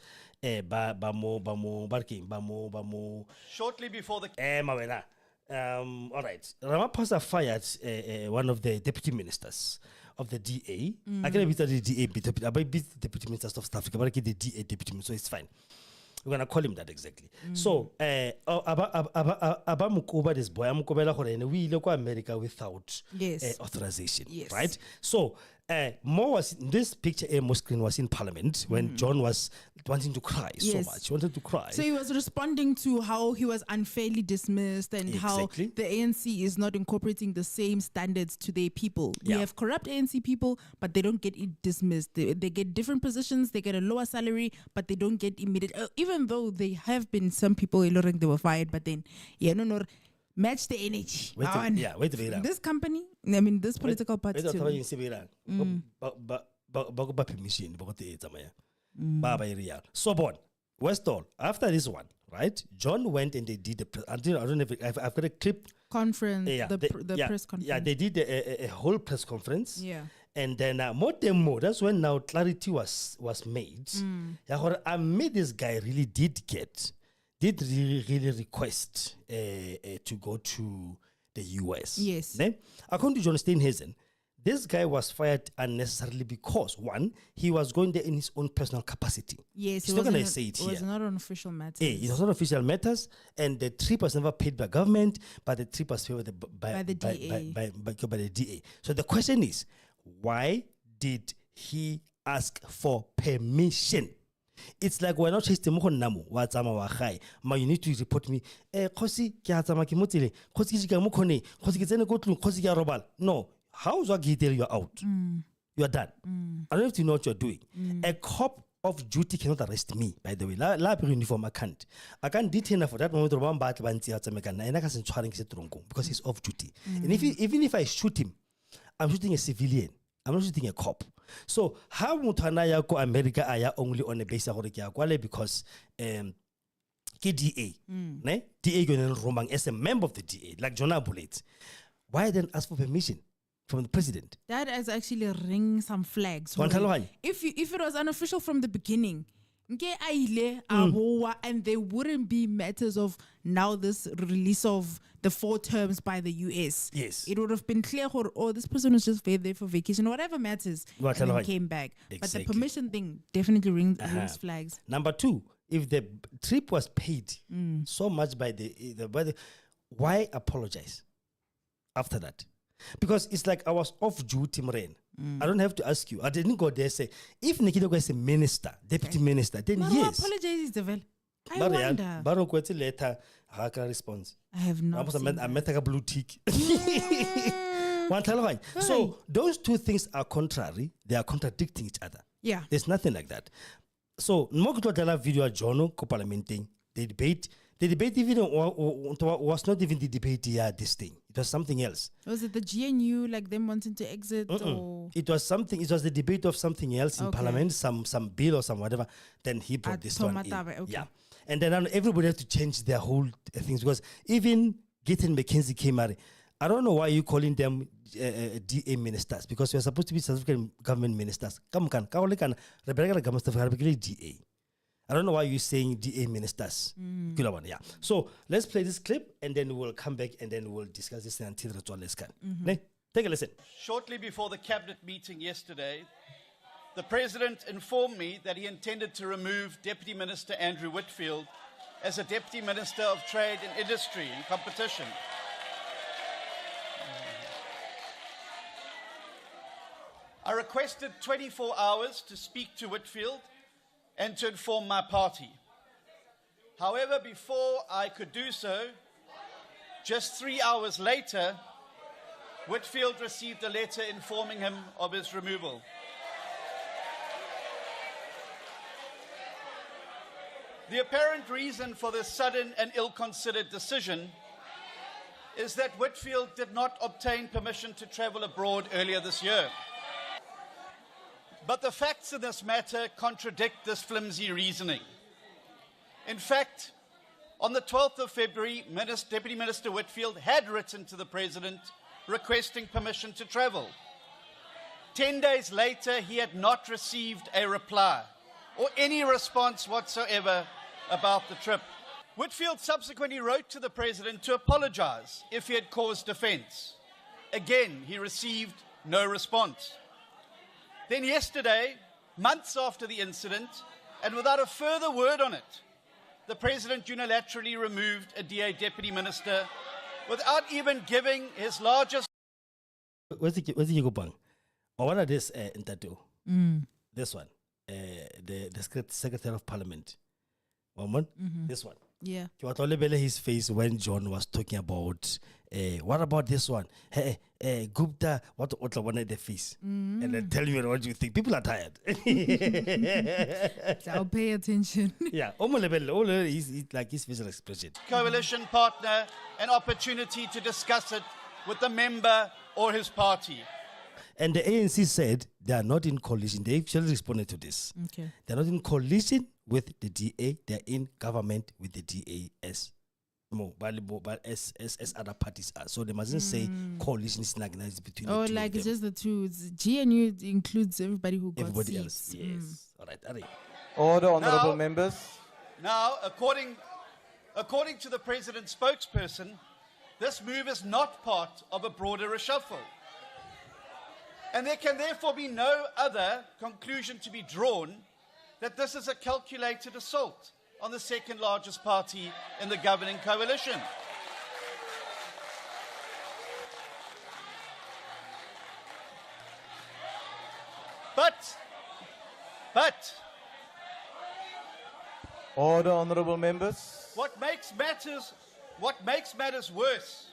Shortly before the all right. Ramaphosa fired one of the deputy ministers of the DA. I can beat the DA, but the deputy ministers of South Africa, but I get the DA deputy minister, so it's fine. We're gonna call him that exactly. So, Abamukoba this boy, we look America without authorization, yes. right? So, Mo was in this picture. Mo screen was in Parliament when John was wanting to cry so much. He wanted to cry. So he was responding to how he was unfairly dismissed and how the ANC is not incorporating the same standards to their people. We have corrupt ANC people, but they don't get dismissed. They get different positions. They get a lower salary, but they don't get immediate. Even though they have been some people, they were fired, but then match the energy. Wait a minute. This company, I mean, this political party. So, born Westall. After this one, right? John went and they did I don't know if I've got a clip. Conference. The press conference. Yeah, they did a whole press conference. Yeah. And then more, that's when now clarity was made. I made this guy did really request to go to the US. Yes. According to John Steenhuisen, this guy was fired unnecessarily because, one, he was going there in his own personal capacity. Yes, he's not going to say it here. It was not on official matters. It was not official matters, and the trip was never paid by government, but the trip was paid by the DA. So the question is, why did he ask for permission? It's like we're not chasing namu watsama wa gai ma you need to report me khosi ke a tsama ke motsele khosi ke mo khone khosi ke tsene go tlung khosi ke a robala. No, how's what tell you out? You are done. I don't have to know what you're doing. A cop of duty cannot arrest me, by the way. La uniform I can't detain her for that moment because he's off duty. And even if I shoot him, I'm shooting a civilian. I'm not shooting a cop. So how mutana ko America aya only on a basis because DA, DA going romang as a member of the DA, like Jonah Bullet. Why then ask for permission from the president? That is actually ring some flags. If it was unofficial from the beginning, and there wouldn't be matters of now this release of the 4 terms by the US. Yes. It would have been clear, this person was just there for vacation, whatever matters, and then came back. Exactly. But the permission thing definitely rings flags. Number 2, if the trip was paid so much by the why apologize after that? Because it's like I was off duty, Moraine. I don't have to ask you. I didn't go there and say, if Nikita is a minister, deputy minister, then But yes. who apologizes, Devel? I But wonder. Baro kwetse later, haka response. I have not seen I that. met a blue tick. One tell why. So those two things are contrary. They are contradicting each other. Yeah. There's nothing like that. So Mokuto Dala video jono ko parlamenting. The debate even was not even the debate here. This thing. It was something else. Was it the GNU, like them wanting to exit? Or? It was something. It was the debate of something else in parliament, some bill or some whatever. Then he brought this one in. Okay. Yeah, and then everybody had to change their whole things because even Gittin McKenzie came out. I don't know why you calling them DA ministers because you're supposed to be South African government ministers. DA. I don't know why you're saying DA ministers. Yeah. So let's play this clip and then we'll come back and then we'll discuss this until the Take a listen. Shortly before the cabinet meeting yesterday, the President informed me that he intended to remove Deputy Minister Andrew Whitfield as a Deputy Minister of Trade and Industry and Competition. I requested 24 hours to speak to Whitfield and to inform my party. However, before I could do so, just 3 hours later, Whitfield received a letter informing him of his removal. The apparent reason for this sudden and ill-considered decision is that Whitfield did not obtain permission to travel abroad earlier this year. But the facts in this matter contradict this flimsy reasoning. In fact, on the 12th of February, Deputy Minister Whitfield had written to the President requesting permission to travel. 10 days later, he had not received a reply or any response whatsoever about the trip. Whitfield subsequently wrote to the President to apologize if he had caused offense. Again, he received no response. Then yesterday, months after the incident, and without a further word on it, the President unilaterally removed a DA Deputy Minister without even giving his largest... Where's the Yugopang? Or what are this in Tattoo? This one. The Secretary of Parliament. This one. Yeah. His face when John was talking about what about this one? Hey, Gupta, what one at the face? And then tell me what you think. People are tired. So I'll pay attention. Yeah. He's like his facial expression. Coalition partner an opportunity to discuss it with the member or his party. And the ANC said they are not in coalition. They actually responded to this. Okay. They're not in coalition with the DA. They're in government with the DA as other parties are. So they mustn't say coalition is organized between the two like of it's them. just the two. It's GNU includes everybody who got Everybody seats. else. Yes. All right. Order, honourable Now- members. Now, according to the President's spokesperson, this move is not part of a broader reshuffle. And there can therefore be no other conclusion to be drawn that this is a calculated assault on the second largest party in the governing coalition. But Order, honourable members. what makes matters worse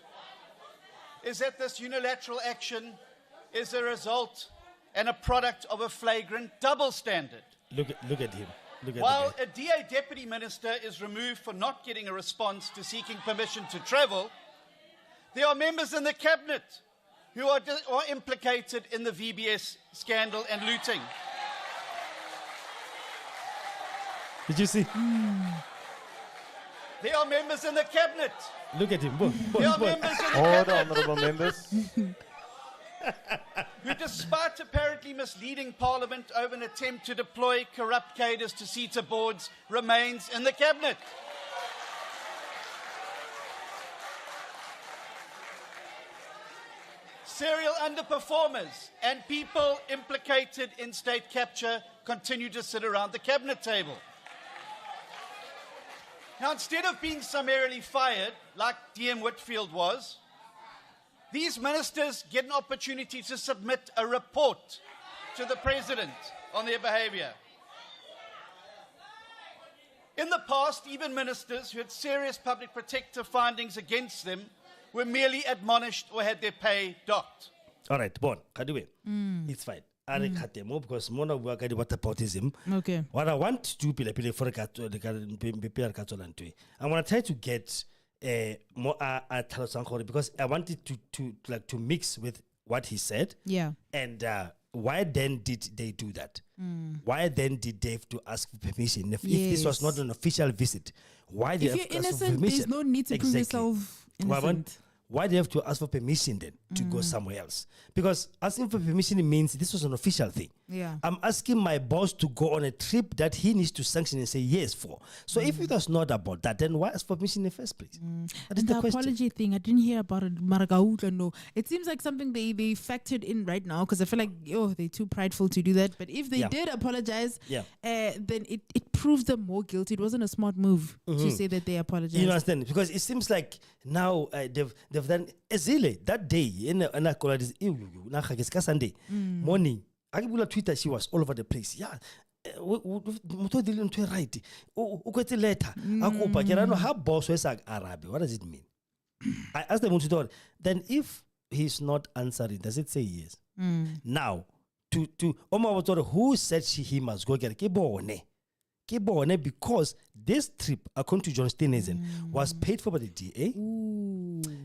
is that this unilateral action is a result and a product of a flagrant double standard. Look at him. Look at While the guy. a DA deputy minister is removed for not getting a response to seeking permission to travel, there are members in the cabinet who are implicated in the VBS scandal and looting. Did you see? There are members in the cabinet. Look at him. There are members in the Order, cabinet honourable members. who, despite apparently misleading Parliament over an attempt to deploy corrupt cadres to CETA boards, remains in the cabinet. Serial underperformers and people implicated in state capture continue to sit around the cabinet table. Now, instead of being summarily fired, like DM Whitfield was, These ministers get an opportunity to submit a report to the president on their behavior. In the past, even ministers who had serious public protector findings against them were merely admonished or had their pay docked. All right, bon, Kadiwe. It's fine. I because Mona Wakadi whataboutism. Okay. What I want to do, for I want to try to get more because I wanted to mix with what he said. Yeah. And why then did they do that? Why then did they have to ask for permission? If this was not an official visit, why did If they you're have to ask for innocent, permission? there's no need to prove yourself innocent. Why do you have to ask for permission then to go somewhere else? Because asking for permission means this was an official thing. Yeah. I'm asking my boss to go on a trip that he needs to sanction and say yes for. So if it was not about that, then why ask for permission in the first place? That is And the the question. apology thing, I didn't hear about it. Maragauta, no. It seems like something they factored in right now because I feel like, they're too prideful to do that. But if they did apologize, then it proves them more guilty. It wasn't a smart move to say that they apologized. You understand? Because it seems like now they've done Ezile that day in Sunday morning. I give Twitter, she was all over the place. Yeah. Right. Letter. Her boss was like Arabic. What does it mean? I asked them to then if he's not answering, does it say yes? Now, to Omar who said he must go get Kibone, because this trip, according to John Steenhuisen, was paid for by the DA,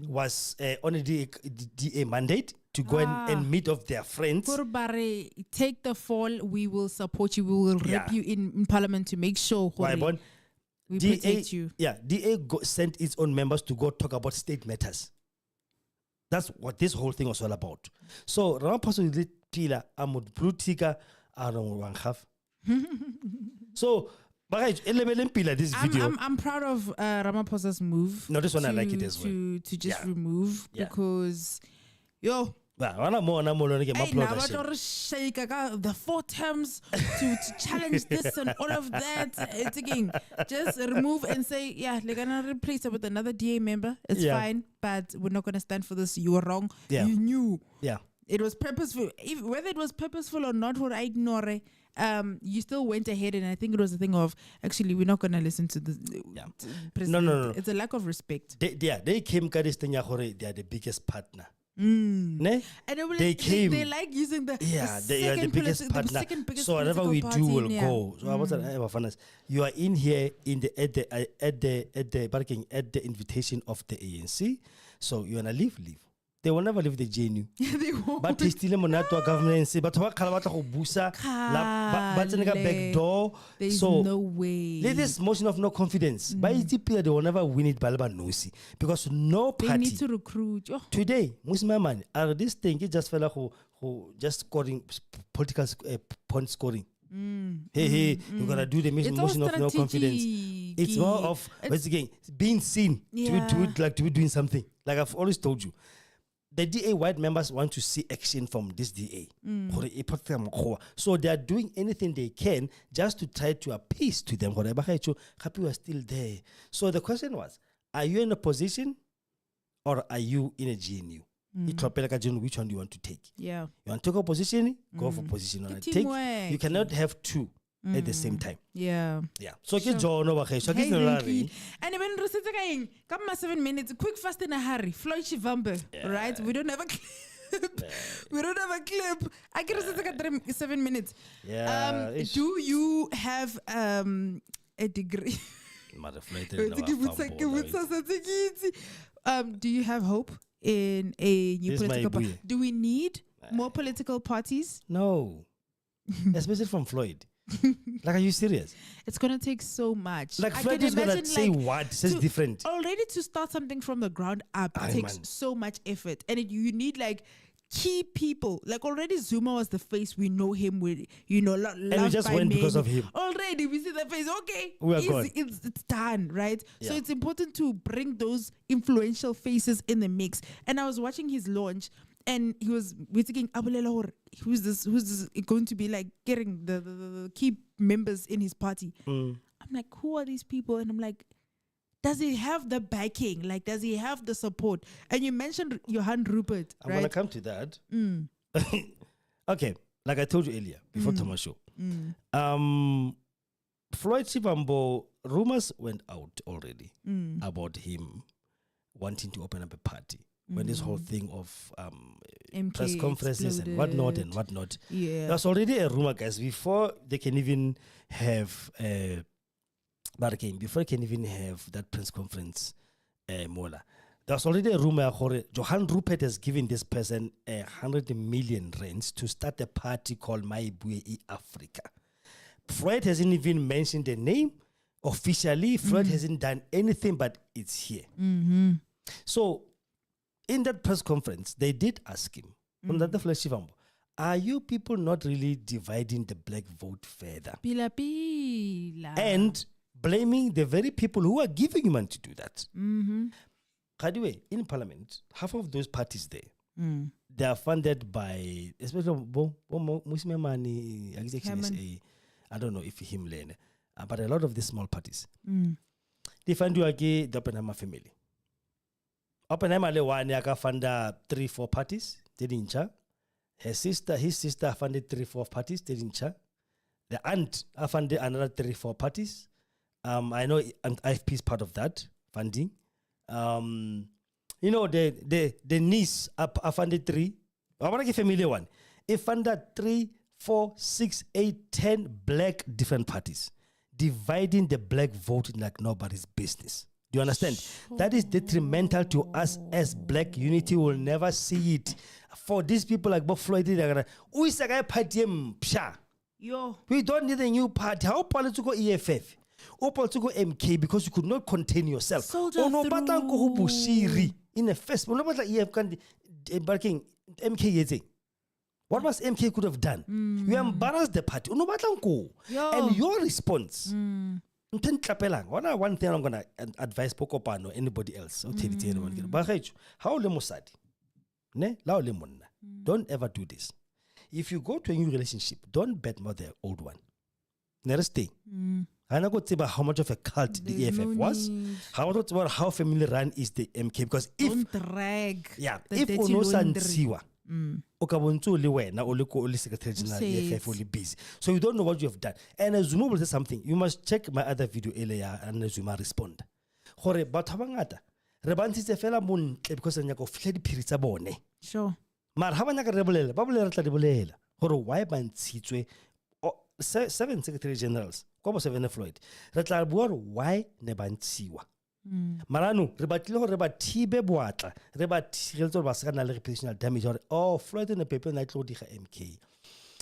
was on a DA mandate to go and meet of their friends. Kurbare, take the fall, we will support you, we will rep you in parliament to make sure we protect you. Yeah, DA sent its own members to go talk about state matters. That's what this whole thing was all about. So Ramaphosa did Pila Amud Brutika Aron half. So this video. I'm proud of Ramaphosa's move. No, this one I like it as well. To just remove because the 4 terms to challenge this and all of that. It's again just remove and say, they're gonna replace it with another DA member. It's fine, but we're not gonna stand for this. You were wrong. Yeah. You knew. Yeah. It was purposeful. Whether it was purposeful or not, what I ignore. You still went ahead, and I think it was a thing of actually we're not gonna listen to the president. No. It's a lack of respect. They came they are the biggest partner. And they came. They like using the they are the biggest partner. So whatever we do will go. So I was you are in here in the at the invitation of the ANC. So you wanna leave. They will never leave the JNU. They won't. But he's still a monato government. But what busa back door. There's no way. This motion of no confidence. By ETP, they will never win it by Nosi. Because no party. They need to recruit. Today, Musliman, this thing is just fella who just scoring political point scoring. Hey, you gotta do the motion of no confidence. It's more of being seen to be doing something. Like I've always told you. The DA white members want to see action from this DA. So they are doing anything they can just to try to appease to them. Happy we are still there. So the question was, are you in a position or are you in a GNU? Which one do you want to take? Yeah. You want to take a position? Go for position. You cannot have two at the same time. Yeah. So get John over here. So get and when Rosetta come 7 minutes, quick, fast in a hurry. Floyd Shivambu, right? We don't have a clip. We don't have a clip. I can Rosetta 7 minutes. Yeah. Do you have a degree? Do you have hope in a new political party? Do we need more political parties? No. Especially from Floyd. Like, are you serious? It's gonna take so much. Like Floyd is gonna say what? Says different. Already to start something from the ground up takes so much effort, and you need like key people. Like already Zuma was the face. We know him with loved and we just by went many. Because of him. Already we see the face. Okay, it's done, right? Yeah. So it's important to bring those influential faces in the mix. And I was watching his launch. And we're thinking, who's this going to be like getting the key members in his party? I'm like, who are these people? And I'm like, does he have the backing? Like, does he have the support? And you mentioned Johan Rupert, I'm right? going to come to that. Okay, like I told you earlier, before Thomas show. Floyd Shivambu, rumors went out already about him wanting to open up a party. When this whole thing of MK press conferences and whatnot. Yeah. There's already a rumor, guys, before they can even have but again, before they can even have that press conference, Mola. There's already a rumor Johan Rupert has given this person 100 million rands to start a party called Maibue Africa. Floyd hasn't even mentioned the name officially. Floyd hasn't done anything, but it's here. So, in that press conference, they did ask him, Floyd Shivambu, are you people not really dividing the black vote further? Pila. And blaming the very people who are giving you money to do that. By the way, in parliament, half of those parties there, they are funded by, especially I don't know if him learn, but a lot of the small parties. They fund you again the Oppenheimer family. Oppenheimer le one yaka funda 3-4 parties, they didn't. His sister funded 3-4 parties, they didn't. The aunt funded another 3-4 parties. I know IFP is part of that funding. You know, the niece funded 3. I want to give familiar one. It funded 3, 4, 6, 8, 10 black different parties, dividing the black vote like nobody's business. Do you understand? Sure. That is detrimental to us as black unity. Will never see it. For these people like Bob Floyd, we don't need a new party. How political EFF? Or political MK because you could not contain yourself. Soldier in the first MK. What was MK could have done? You embarrassed the party. And your response. One thing I'm going to advise Pokopano or anybody else. How le Mosadi? Don't ever do this. If you go to a new relationship, don't bet more the old one. Never stay. I'm not going to about how much of a cult the EFF was. How about how family run is the MK? Because if don't drag. Yeah, if Onosan Siwa, Okabuntu Liwena or Secretary General EFF only busy. So you don't know what you have done. And Zuma will say something. You must check my other video earlier and Zuma respond. Hore Batavangata. Rebanti se fela mun because nyako fled pirita bone. Sure. Mar havanyaka rebel, Babula Tadibolela. Horo why ban sitwe 7 Secretary Generals. Kobo 7 Floyd. Retlabuar why nebantsiwa. Maranu, rebatilo rebatibe boatla. Rebatilto basana reputational damage or Floyd in the paper night MK.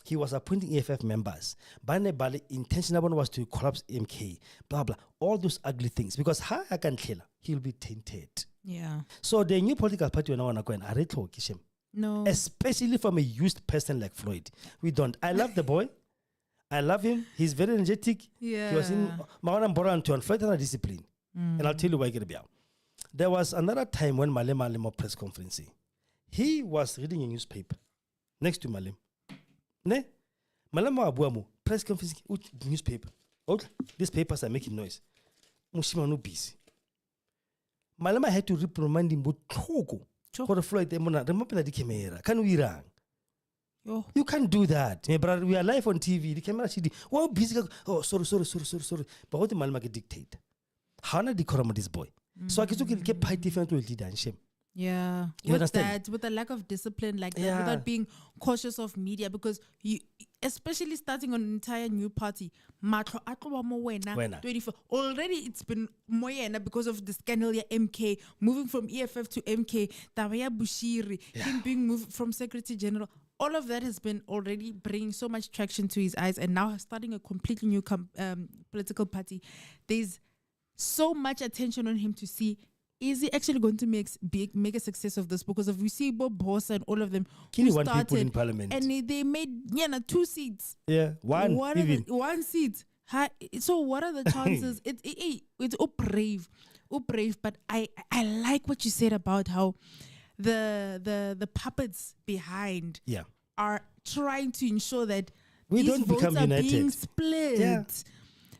He was appointing EFF members. Bane Bali intentional was to collapse MK. Blah blah. All those ugly things. Because how I can kill he'll be tainted. Yeah. So the new political party we now go and areto kishem. No. Especially from a used person like Floyd. We don't. I love the boy. I love him. He's very energetic. Yeah. He was in Mawana Boran on Floyd and discipline. And I'll tell you why I get it. There was another time when Malema Lemo press conference. He was reading a newspaper next to Malem. Ne? Malema Abuamu, press conference, newspaper. Oh, these papers are making noise. Mushima no busy. Malema had to reprimand him, but Togo. For the Floyd, remember the camera. Can we run? You can't do that. Hey, brother, we are live on TV. The camera should well busy. Oh, sorry. But what the Malema get dictate? How na decorum this boy? So I can get pay different will lead and shame. Yeah. You with understand? that, with the lack of discipline like that, without being cautious of media, because you, especially starting on an entire new party, Matro Atloba Moena 24. Already it's been Moyena because of the scandal MK, moving from EFF to MK, Tawaya Bushiri, him being moved from Secretary General. All of that has been already bringing so much traction to his eyes, and now starting a completely new political party. There's so much attention on him to see, is he actually going to make a success of this? Because if we see Bob Bossa and all of them who started in parliament, and they made 2 seats. Yeah, one seat. So what are the chances? It's brave. But I like what you said about how the puppets behind are trying to ensure that we these don't votes become are united. being split. Yeah.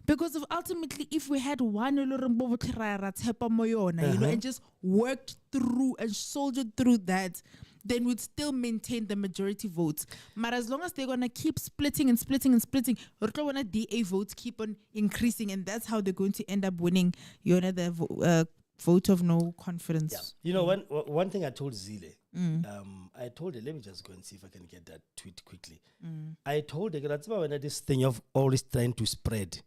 Because of ultimately, if we had one, you know, and just worked through and soldiered through that, then we'd still maintain the majority votes. But as long as they're gonna keep splitting and splitting and splitting, DA votes keep on increasing, and that's how they're going to end up winning. You know, the vote of no confidence. Yeah. You know, one thing I told Zile, I told her, let me just go and see if I can get that tweet quickly. I told her, that's why when this thing of always trying to spread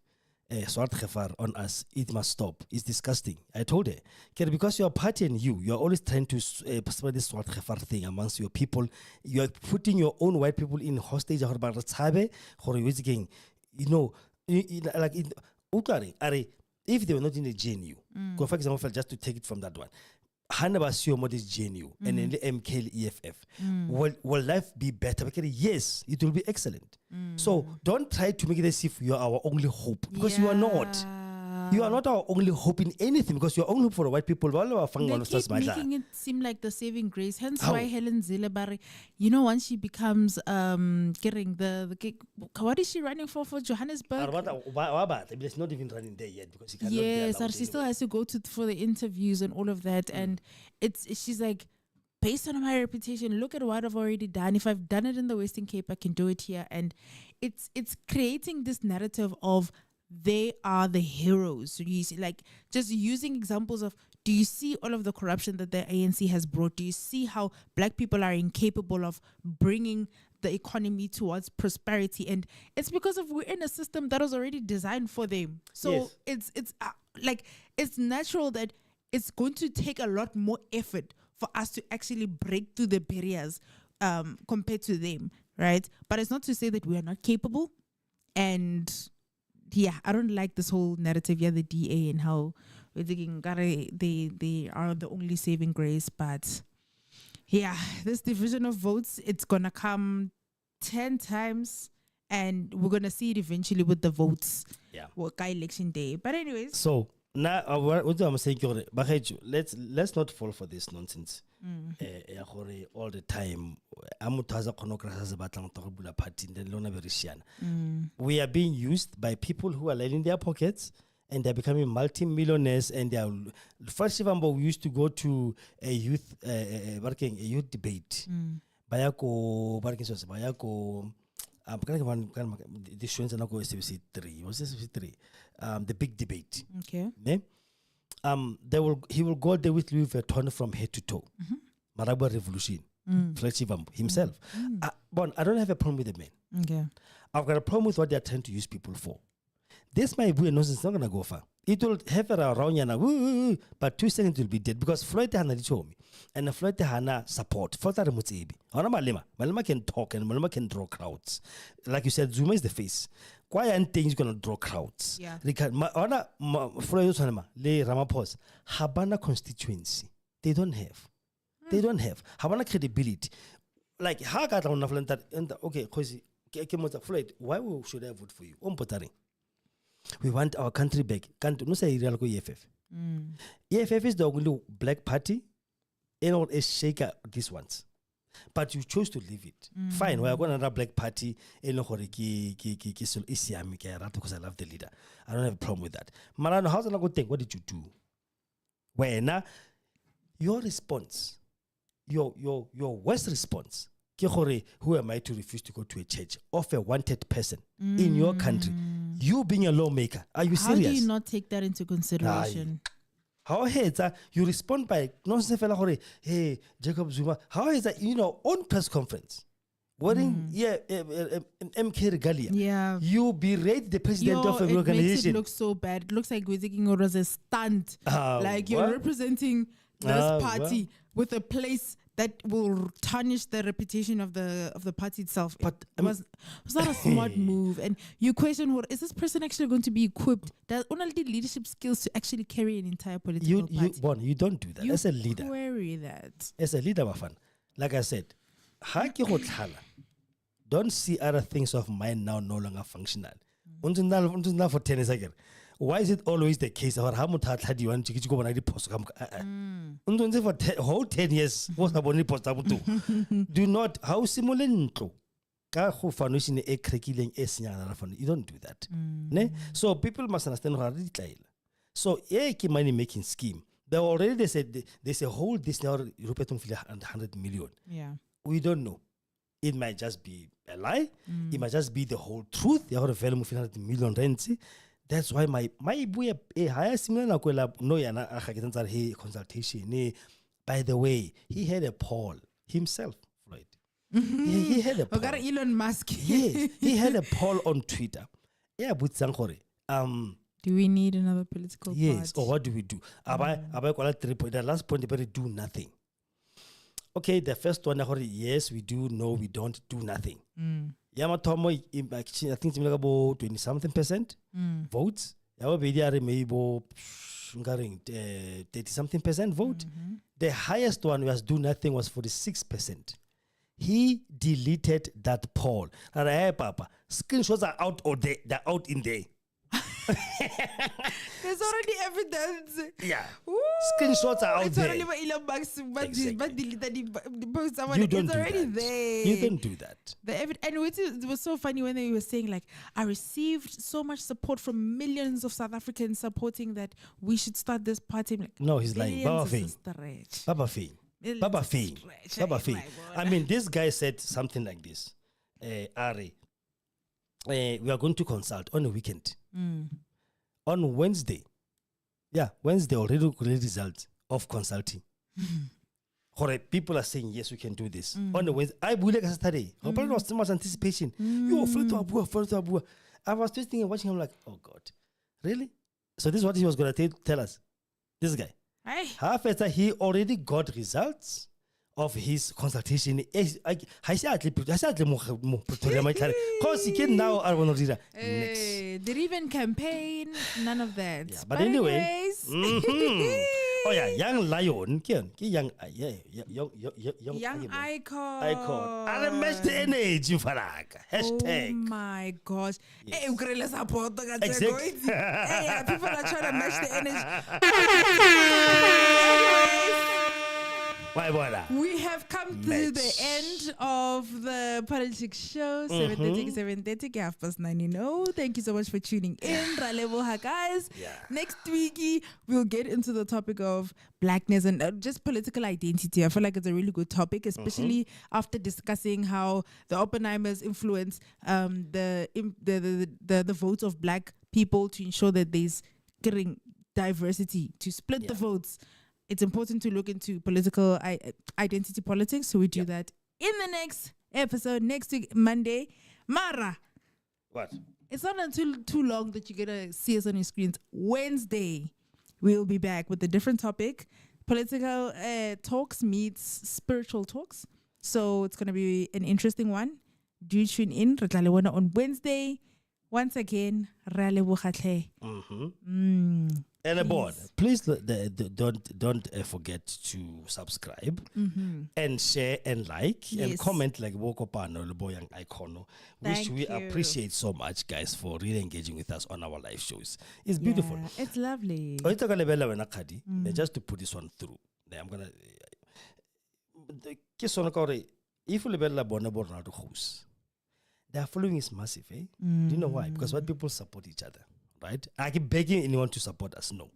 swart khefar on us, it must stop. It's disgusting. I told her, because your party and you're always trying to spread this swart khefar thing amongst your people. You're putting your own white people in hostage. You know, like if they were not in the GNU, for example, just to take it from that one, Hanabasio modis GNU and then the MK EFF, will life be better? Because yes, it will be excellent. So don't try to make it as if you are our only hope, because you are not. You are not our only hope in anything, because you are only hope for the white people. They keep making it seem like the saving grace. Hence why Helen Zillebari, you know, once she becomes getting the what is she running for Johannesburg? It's not even running there yet, because she cannot. Yes, she still has to go for the interviews and all of that, and she's like, based on my reputation, look at what I've already done. If I've done it in the Western Cape, I can do it here. And it's creating this narrative of they are the heroes. So you see, like, just using examples of, do you see all of the corruption that the ANC has brought? Do you see how black people are incapable of bringing the economy towards prosperity? And it's because of we're in a system that was already designed for them. So it's it's natural that it's going to take a lot more effort for us to actually break through the barriers compared to them, right? But it's not to say that we are not capable. And yeah, I don't like this whole narrative, the DA and how we're thinking they are the only saving grace. But yeah, this division of votes, it's gonna come 10 times, and we're gonna see it eventually with the votes. Yeah, election day. But anyways, so now what I'm saying, let's not fall for this nonsense. All the time, we are being used by people who are lining their pockets, and they're becoming multi-millionaires. And they are. Floyd Shivambu used to go to a youth debate. This shows SBC 3. Was SBC 3? The big debate. Okay. He will go there with Louis Vuitton from head to toe. Maraba Revolution. Floyd Shivambu himself. I don't have a problem with the man. Okay. I've got a problem with what they're trying to use people for. This might be a nonsense. It's not going to go far. It will have around, but 2 seconds will be dead, because Floyd Hana told me, and Floyd Hana support. Floyd Malema can talk, and Malema can draw crowds. Like you said, Zuma is the face. Quiet things going to draw crowds. Yeah. Floyd Ramaphosa, Habana constituency. They don't have. They don't have. Habana credibility. Like, okay, Floyd, why should I vote for you? We want our country back. No say EFF. EFF is the only black party in a shaker this once. But you chose to leave it. Fine, we're going to another black party because I love the leader. I don't have a problem with that. Marano, how's it good thing? What did you do? When your response, your worst response, who am I to refuse to go to a church of a wanted person in your country? You being a lawmaker, are you serious? How do you not take that into consideration? How is that? You respond by hey, Jacob Zuma. How is that? On press conference, wearing MK regalia. Yeah, you berate the president of an organization. Makes it look so bad. It looks like we're taking it as a stunt. Like you're representing this party with a place that will tarnish the reputation of the party itself. But it was not a smart move. And you question, is this person actually going to be equipped? Does only the leadership skills to actually carry an entire political party? You don't do that. As a leader. Query that. As a leader, Mafan. Like I said, don't see other things of mine now no longer functional. For tennis again. Why is it always the case? Or how much had you want to go on the post? For whole 10 years, what's happening? Do not how simulento. ka go foundation e krekileng e senyana fund. You don't do that. Ne? So people must understand how it. So ke money making scheme. They already said there's a whole this now European 100 million. Yeah. We don't know. It might just be a lie. It might just be the whole truth. You have a value of 100 million rents. That's why my boy a higher similar na kwela no yana a he consultation. By the way, he had a poll himself, Floyd. He had a poll. Elon Musk. Yes, he had a poll on Twitter. Yeah, but do we need another political yes, party? or what do we do? The last point, they do nothing. Okay, the first one, yes, we do. No, we don't do nothing. Yamatomo, I think it's about 20-something% votes. Yawa maybe 30-something% vote. The highest one was do nothing was 46%. He deleted that poll. And hey, Papa, screenshots are out or they're out in there. There's already evidence. Yeah. Ooh, Screenshots are out it's there. Already Elon Musk, but Exactly. deleted the post. You don't It's do already that. there. You don't do that. And it was so funny when they were saying, like, I received so much support from millions of South Africans supporting that we should start this party. I'm like, No, he's lying. Baba billions is Fane. a stretch. Baba Fane. Millions Baba is a Fane. stretch. Baba Like, Fane. my I mean, this guy said something like this. Ari, we are going to consult on a weekend. On Wednesday. Yeah, Wednesday already results of consulting. People are saying, yes, we can do this. On the Wednesday, I believe Saturday. There was so much anticipation. You afraid to Abu. I was just thinking, watching him like, oh God, really? So this is what he was going to tell us. This guy. Hey. Half after he already got results of his consultation. Because he can now I want to read next. Did even campaign? None of that. Yeah, but anyway. Anyways. Oh yeah, young lion. Young Young icon. icon. I match the energy Faraka. Hashtag. Oh my gosh. Hey, ukrele support ka Exactly. Hey, people are trying to match the energy. Why bother? We have come to the end of the politics show. 7:30, 9:00. Thank you so much for tuning in. Raleboha, guys. Next week, we'll get into the topic of blackness and just political identity. I feel like it's a really good topic, especially after discussing how the Oppenheimers influence the votes of black people to ensure that there's getting diversity, to split the votes. It's important to look into political identity politics. So we do that in the next episode, next week, Monday. Mara. What? It's not until too long that you're going to see us on your screens. Wednesday, we'll be back with a different topic. Political talks meets spiritual talks. So it's going to be an interesting one. Do tune in. On Wednesday. Once again, And aboard, please don't forget to subscribe and share and like and comment like Wokopano Loboyang Icono, which we appreciate so much, guys, for really engaging with us on our live shows. It's beautiful. It's lovely. Just to put this one through, I'm gonna. If you their following is massive, eh? Do you know why? Because white people support each other. Right? I keep begging anyone to support us. No.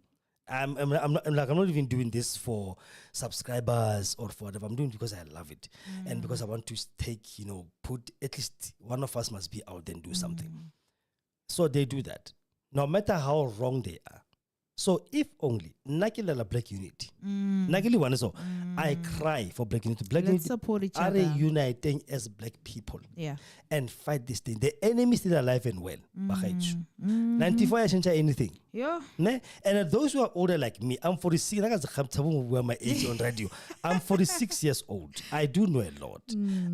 I'm not even doing this for subscribers or for whatever. I'm doing it because I love it. And because I want to put at least one of us must be out there and do something. So they do that. No matter how wrong they are. So if only Nakila Black Unity. Nakili one so I cry for Black Unity. Black Unity support each are other. Uniting as black people. Yeah. And fight this thing. The enemy is still alive and well. 94 years change anything. Yeah. Ne? And those who are older like me, I'm 46. I my age on radio. I'm 46 years old. I do know a lot.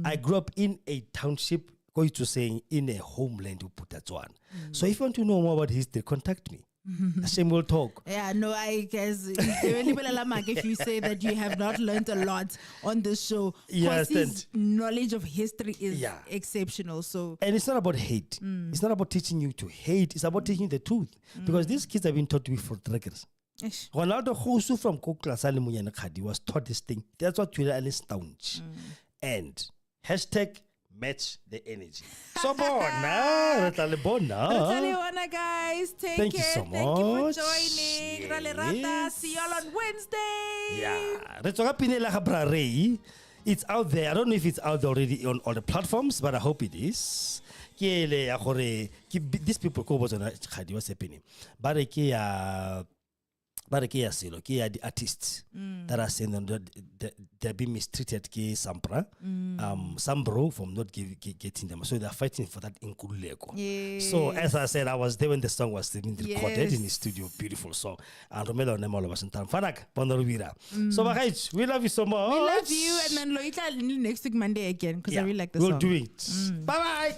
I grew up in a township, going to saying in a homeland of Putatswan. So if you want to know more about history, contact me. Same will talk. Yeah, no, I guess if you say that you have not learned a lot on this show, Yes, his knowledge of history is exceptional. So, and it's not about hate. It's not about teaching you to hate. It's about teaching you the truth. Because these kids have been taught to be for trackers. Ronaldo Hosu from Koklasali Munyana Khadi was taught this thing. That's what Twitter Alice Townch. And hashtag match the energy. So bona, re tla le bona. Guys, take Thank you care. so Thank you for much. joining. Ra le rata. Yes. See y'all on Wednesday. Yeah, re tswa ka pinela ga Bra Ray. It's out there. I don't know if it's out already on all the platforms, but I hope it is. Ke ele ya gore these people go botsona khadi wa sepene. Ba re ke ya selo ke ya the artists that are saying that they're being mistreated ke Sampra, Sambro from not getting them, so they're fighting for that inkululeko. So as I said, I was there when the song was being recorded in the studio. Beautiful song. And Romelo Nemolo was in town. Fanak Bonorubira. So we love you so much. We love you, and then Loita next week Monday again because I really like the song. We'll do it. Bye bye.